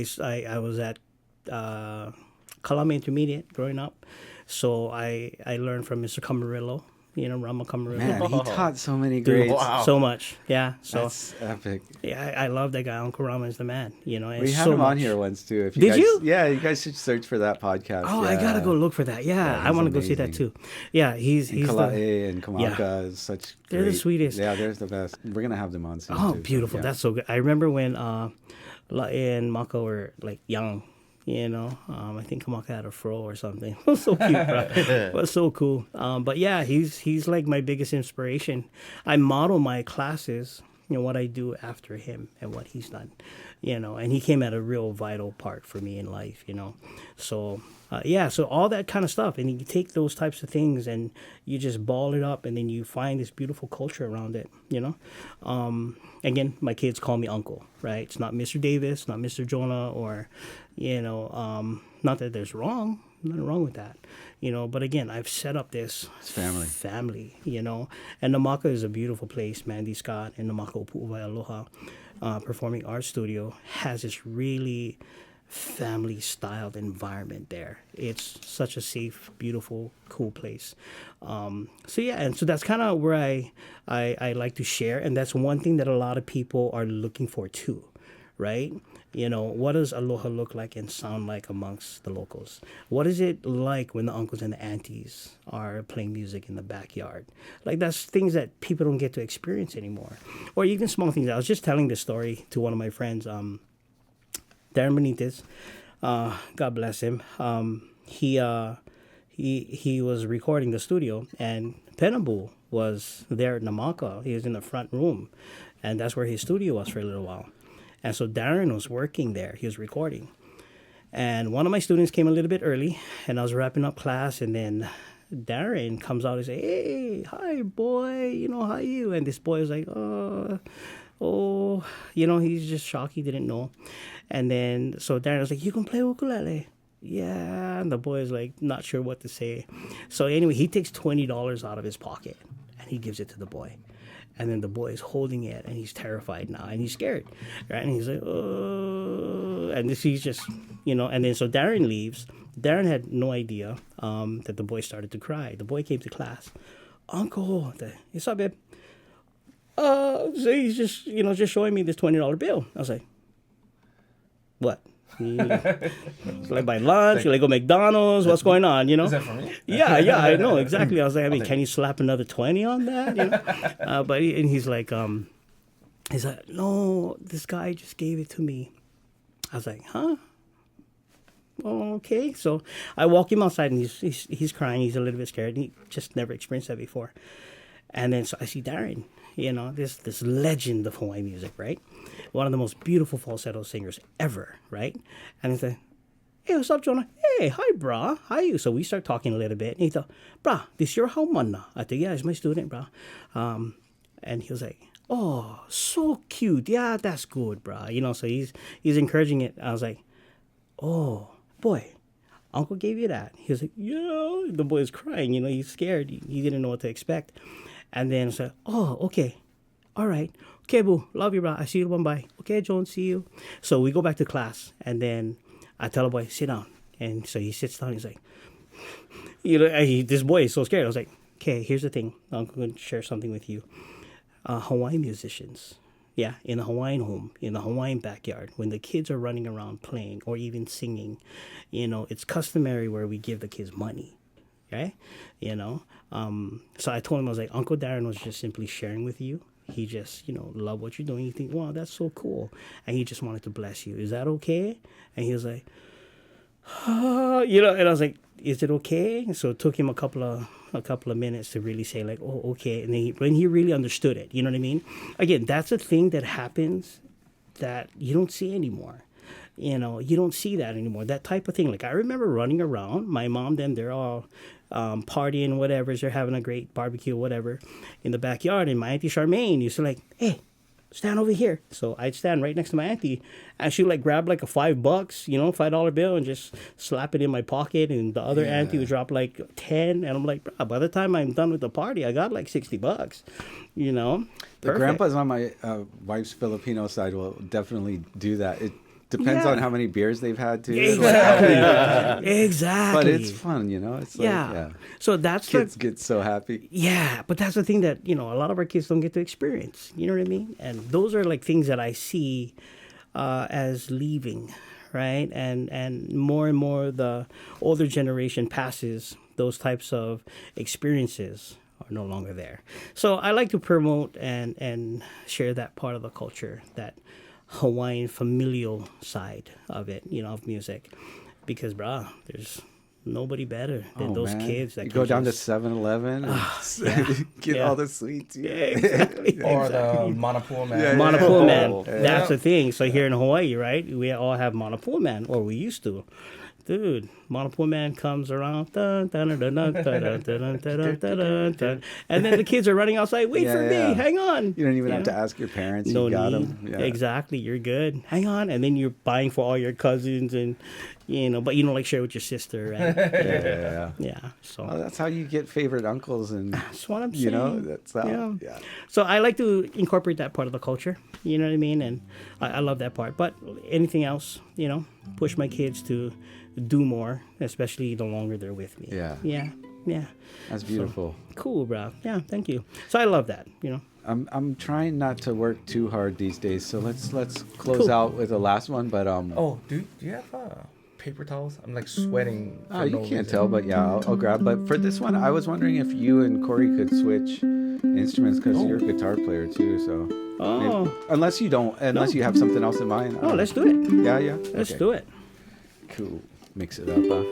was at Kalame Intermediate growing up, so I learned from Mr. Camarillo, you know, Rama Camarillo. Man, he taught so many Dude, grades. Wow. so much, yeah. So That's epic. yeah, I love that guy. Uncle Rama is the man, you know. And We had so him on much. here once too. If Did guys, you? Yeah, you guys should search for that podcast. Oh, yeah. I gotta go look for that. Yeah, Yeah, I he's want to go see that amazing. too. Yeah, he's the Kalei and Kamaka is such. They're the great- sweetest. Yeah, they're the best. We're gonna have them on soon. oh too, so, beautiful. yeah. That's so good. I remember when La and Maka were like young. You know, I think Kamaka had a fro or something. It was so cute, bro. It was so cool. But yeah, he's like my biggest inspiration. I model my classes, what I do after him and what he's done, and he came at a real vital part for me in life, So, so all that kind of stuff. And you take those types of things and you just ball it up and then you find this beautiful culture around it, Again, my kids call me uncle, right? It's not Mr. Davis, not Mr. Jonah, or, not that there's nothing wrong with that, but again, I've set up this family, and Namaka is a beautiful place. Mandy Scott and Namaka Pu'uvai Aloha Performing Arts Studio has this really family-styled environment there. It's such a safe, beautiful, cool place. And so that's kind of where I like to share, and that's one thing that a lot of people are looking for too, right? What does Aloha look like and sound like amongst the locals? What is it like when the uncles and the aunties are playing music in the backyard? Like, that's things that people don't get to experience anymore. Or even small things. I was just telling this story to one of my friends, Darren Benitez. God bless him. He was recording the studio, and Penabu was there at Namaka. He was in the front room, and that's where his studio was for a little while. And so Darren was working there. He was recording. And one of my students came a little bit early, and I was wrapping up class, and then Darren comes out and says, "Hey, hi, boy, how are you?" And this boy was like, he's just shocked. He didn't know. And then, so Darren was like, "You can play ukulele?" Yeah. And the boy is like, not sure what to say. So anyway, he takes $20 out of his pocket, and he gives it to the boy. And then the boy is holding it, and he's terrified now, and he's scared, right? And he's like, "Oh," and he's just, And then so Darren leaves. Darren had no idea that the boy started to cry. The boy came to class. "Uncle, what's up, babe?" So he's just, just showing me this $20 bill. I was like, "What? Should I buy lunch? Should I go McDonald's? What's going on?" Is that for me? Yeah, I know exactly. I was like, can you slap another 20 on that? But he's like, "No, this guy just gave it to me." I was like, "Huh? Oh, okay." So I walk him outside, and he's crying. He's a little bit scared. He just never experienced that before. And then so I see Darren, this legend of Hawaiian music, right? One of the most beautiful falsetto singers ever, right? And he's like, "Hey, what's up, Jonah? Hey, hi, brah. How you?" So we start talking a little bit. And he thought, "Brah, this your haumana?" I think, "Yeah, it's my student, brah." And he was like, "Oh, so cute. Yeah, that's good, brah." So he's encouraging it. I was like, "Oh, boy, Uncle gave you that?" He was like, "Yeah." The boy is crying. He's scared. He didn't know what to expect. And then I said, "Oh, okay. All right. Okay, boo. Love you, bro. I see you. Bye. Okay, John. See you." So we go back to class. And then I tell the boy, "Sit down." And so he sits down. He's like, this boy is so scared. I was like, "Okay, here's the thing. I'm going to share something with you. Hawaiian musicians, in the Hawaiian home, in the Hawaiian backyard, when the kids are running around playing or even singing, it's customary where we give the kids money. Okay, so I told him, I was like, Uncle Darren was just simply sharing with you. He just, love what you're doing. You think, wow, that's so cool. And he just wanted to bless you. Is that okay? And he was like, and I was like, is it okay? So it took him a couple of minutes to really say like, oh, okay. And then when he really understood it, you know what I mean? Again, that's a thing that happens that you don't see anymore. You don't see that anymore. That type of thing. Like, I remember running around. My mom, then they're all partying, whatever. They're having a great barbecue, whatever, in the backyard. And my Auntie Charmaine used to like, "Hey, stand over here." So I'd stand right next to my auntie, and she'd like grab like a $5, $5 bill, and just slap it in my pocket. And the other auntie would drop like 10, and I'm like, "Bro, by the time I'm done with the party, I got like $60. The grandpas on my wife's Filipino side will definitely do that. It depends on how many beers they've had too. Exactly. But it's fun, It's like, So that's kids get so happy. Yeah, but that's the thing that a lot of our kids don't get to experience. You know what I mean? And those are like things that I see as leaving, right? And more the older generation passes, those types of experiences are no longer there. So I like to promote and share that part of the culture, that Hawaiian familial side of it, of music, because there's nobody better than Oh, those man. kids that You can go down to just- 7-Eleven and get Yeah. all the sweets. Yeah, exactly. Or the Monopool man. Yeah, Monopool man. Oh, yeah. That's the thing. So here in Hawaii, right, we all have Monopool man, or we used to. Dude, Monopool man comes around, dun, dun, dun, dun, dun, dun, dun, dun, dun, dun, dun, dun, and then the kids are running outside. Wait Yeah, for yeah. me, hang on. You don't even You have to know? ask your parents. No You got need. them. Yeah. Exactly, you're good. Hang on, and then you're buying for all your cousins, and but you don't like share with your sister, right? Yeah. Yeah. So Well, that's how you get favorite uncles, and that's what I'm saying. you know that's how. Yeah. Yeah. So I like to incorporate that part of the culture. You know what I mean? And I love that part. But anything else, push my kids to do more, especially the longer they're with me. Yeah. Yeah. Yeah. That's beautiful. Cool, bro. Yeah. Thank you. So I love that. I'm trying not to work too hard these days, so let's close Cool. out with the last one. But Oh, do you have paper towels? I'm like sweating. For you no can't reason. tell, but yeah, I'll grab. But for this one, I was wondering if you and Corey could switch instruments because you're a guitar player too. So Oh. unless you have something else in mind. Oh, let's do it. Yeah. Let's Okay. do it. Cool. Mix it up.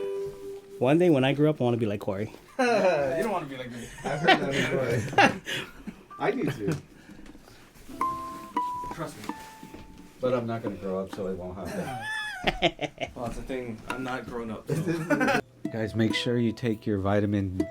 One day when I grow up, I want to be like Corey. You don't want to be like me. I've heard that before. I do too. Trust me. But I'm not going to grow up, so I won't have that. Well, that's the thing. I'm not grown up. Guys, make sure you take your vitamin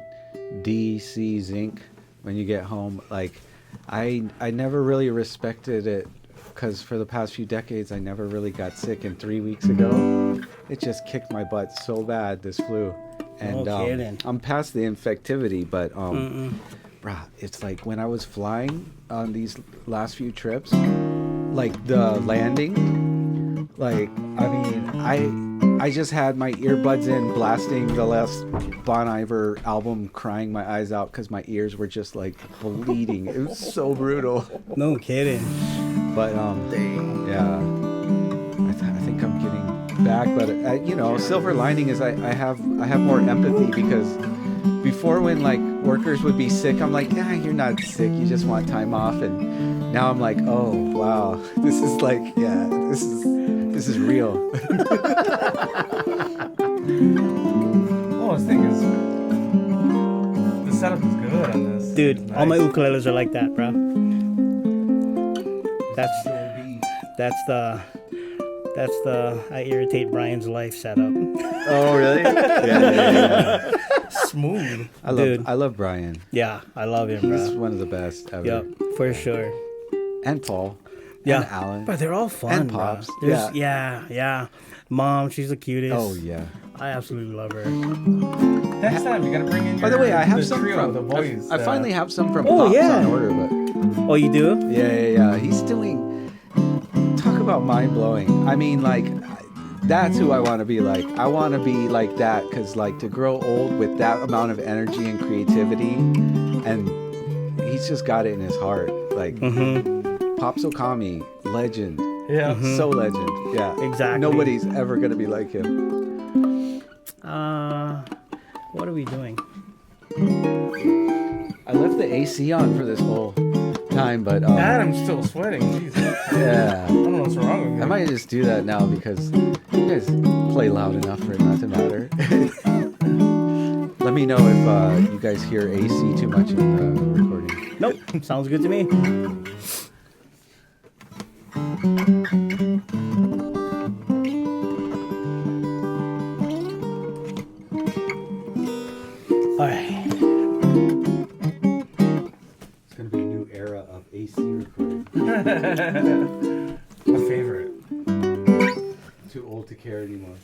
D, C, zinc when you get home. Like, I never really respected it because for the past few decades, I never really got sick. And 3 weeks ago, it just kicked my butt so bad, this flu. And No kidding. I'm past the infectivity, but bruh, it's like when I was flying on these last few trips, like the landing, like I just had my earbuds in, blasting the last Bon Iver album, crying my eyes out because my ears were just like bleeding. It was so brutal. No kidding. But yeah, I think I'm getting back. But silver lining is I have more empathy because before when like workers would be sick, I'm like, yeah, you're not sick, you just want time off. And now I'm like, oh wow, this is like, yeah, this is real. Oh, this thing is. The setup is good on this. Dude, It's all my nice. ukuleles are like that, bro. That's the I irritate Brian's life setup. Oh really? Yeah. Smooth. Dude. I love Brian. Yeah, I love him, He's bro. one of the best ever. Yep, for sure. And Paul. Yeah, And Alan. but they're all fun, And bro. Pops. There's- yeah. Mom, she's the cutest. Oh yeah. I absolutely love her. Next time you gotta bring in. By the way, I have the some trio, from the boys. I finally have some from Oh, Pops yeah. on order, but Oh, you do? yeah. He's doing. Talk about mind blowing. I mean, like, that's who I want to be like. I want to be like that because, like, to grow old with that amount of energy and creativity, and he's just got it in his heart. Like, Pops Okami, legend. Yeah. So legend. Yeah. Exactly. Nobody's ever gonna be like him. What are we doing? I left the AC on for this whole time, but Adam's still sweating. Jeez. yeah. I don't know what's wrong with me. I might just do that now because you guys play loud enough for it not to matter. Let me know if you guys hear AC too much in the recording. Nope. Sounds good to me. All right. It's gonna be a new era of AC recording. My favorite. Too old to care anymore.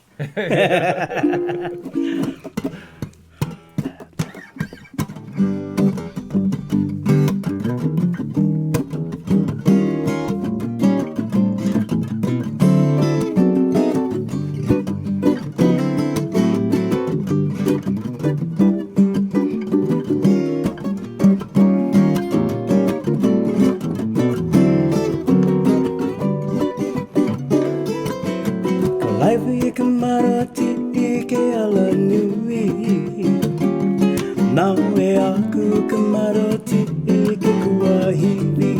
Kalai kamarati ke ala nui. Nawe aku kamarati ke kuahili.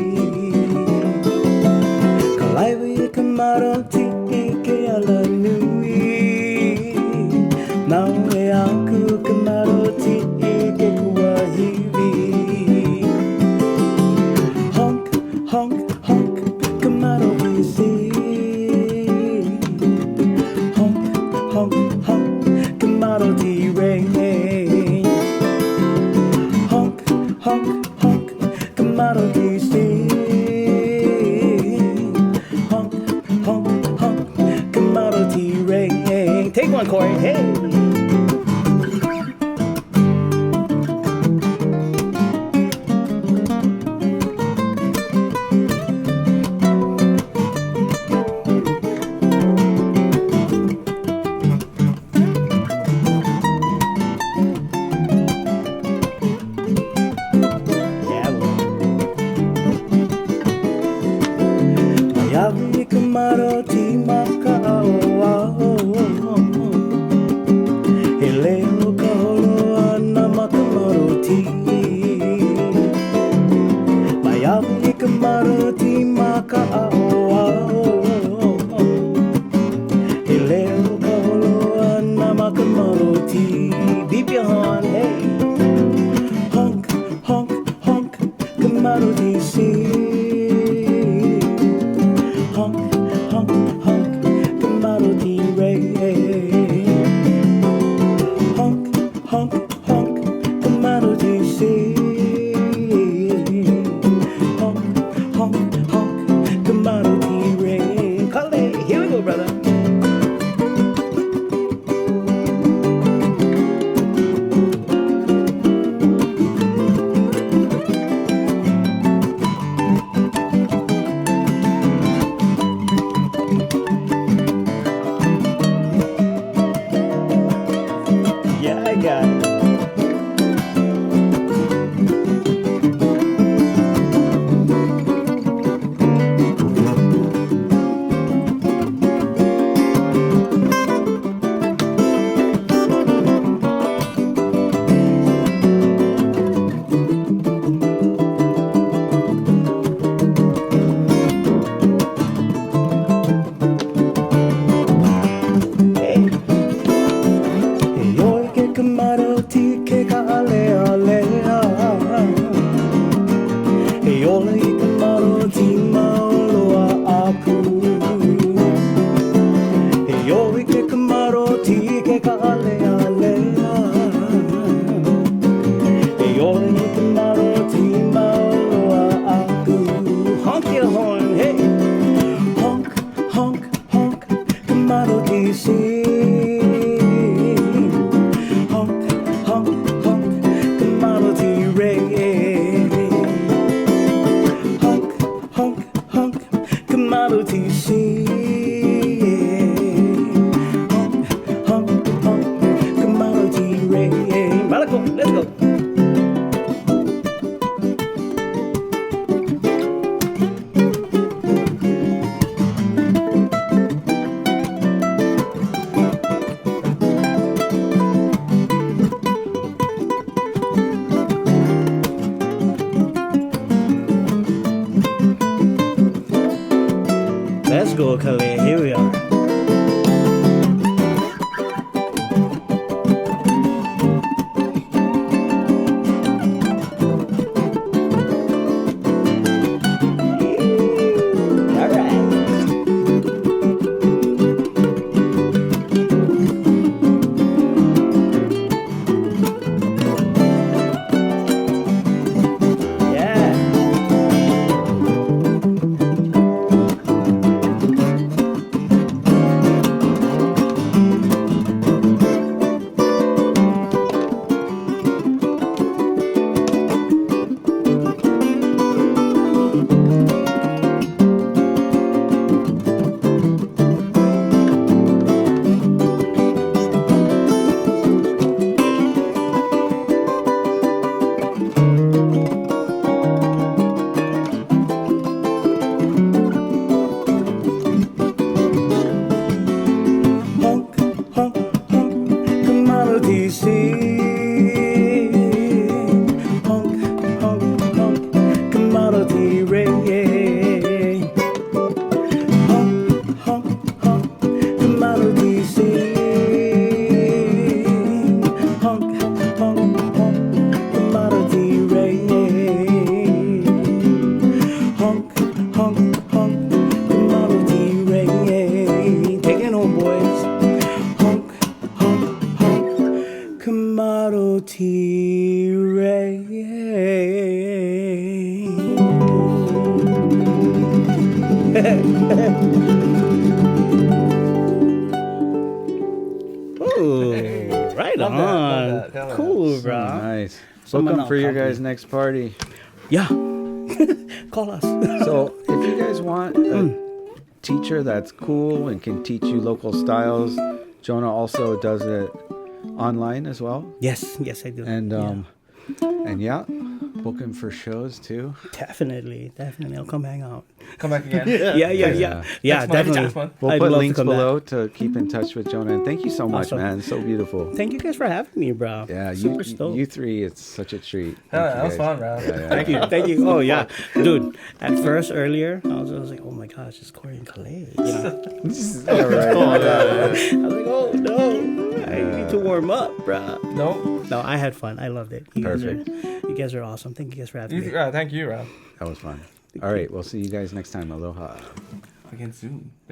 Kalai kamarati ke ala nui. Nawe honk, honk, commodity scene. Honk, honk, honk, commodity ring. Take one, Corey. Hey. Beep your horn, hey. Honk, honk, honk, commodity scene. Honk, honk, honk, commodity ring. Honk, honk, honk, commodity scene. Honk, honk, honk, commodity ring. Kalei, here we go, brother. Honk your horn, hey. Honk, honk, honk, commodity scene. Honk, honk, honk, commodity ring. Honk, honk, honk, commodity scene. Honk, honk, honk, commodity ring. Malaco, let's go. Let's go, Kalei. Here we are. All right. Yeah. Ooh, right Love on. that, love that. Hell yeah. Cool, So bro. nice. Someone Welcome out for your company. guys' next party. Yeah. Call us. So, if you guys want a teacher that's cool and can teach you local styles, Jonah also does it online as well. Yes, I do. And yeah, book him for shows too. Definitely. I'll come hang out. Come back again. Yeah, Next month, definitely. next month. We'll I'd put love to links come back. below to keep in touch with Jonah. And thank you so much, Awesome. man. So beautiful. Thank you guys for having me, bro. Yeah, Super stoked. you three, it's such a treat. Hell Thank yeah, you that was guys. fun, bro. Yeah. Thank you. Oh yeah, dude. At first, earlier, I was like, oh my gosh, it's Corey and Kalei. You know? All right. I was like, oh no, I need to warm up, bro. No. I had fun. I loved it. Perfect. You guys are awesome. Thank you guys for having me. Thank you, Rob. That was fun. All right, we'll see you guys next time. Aloha. Again soon.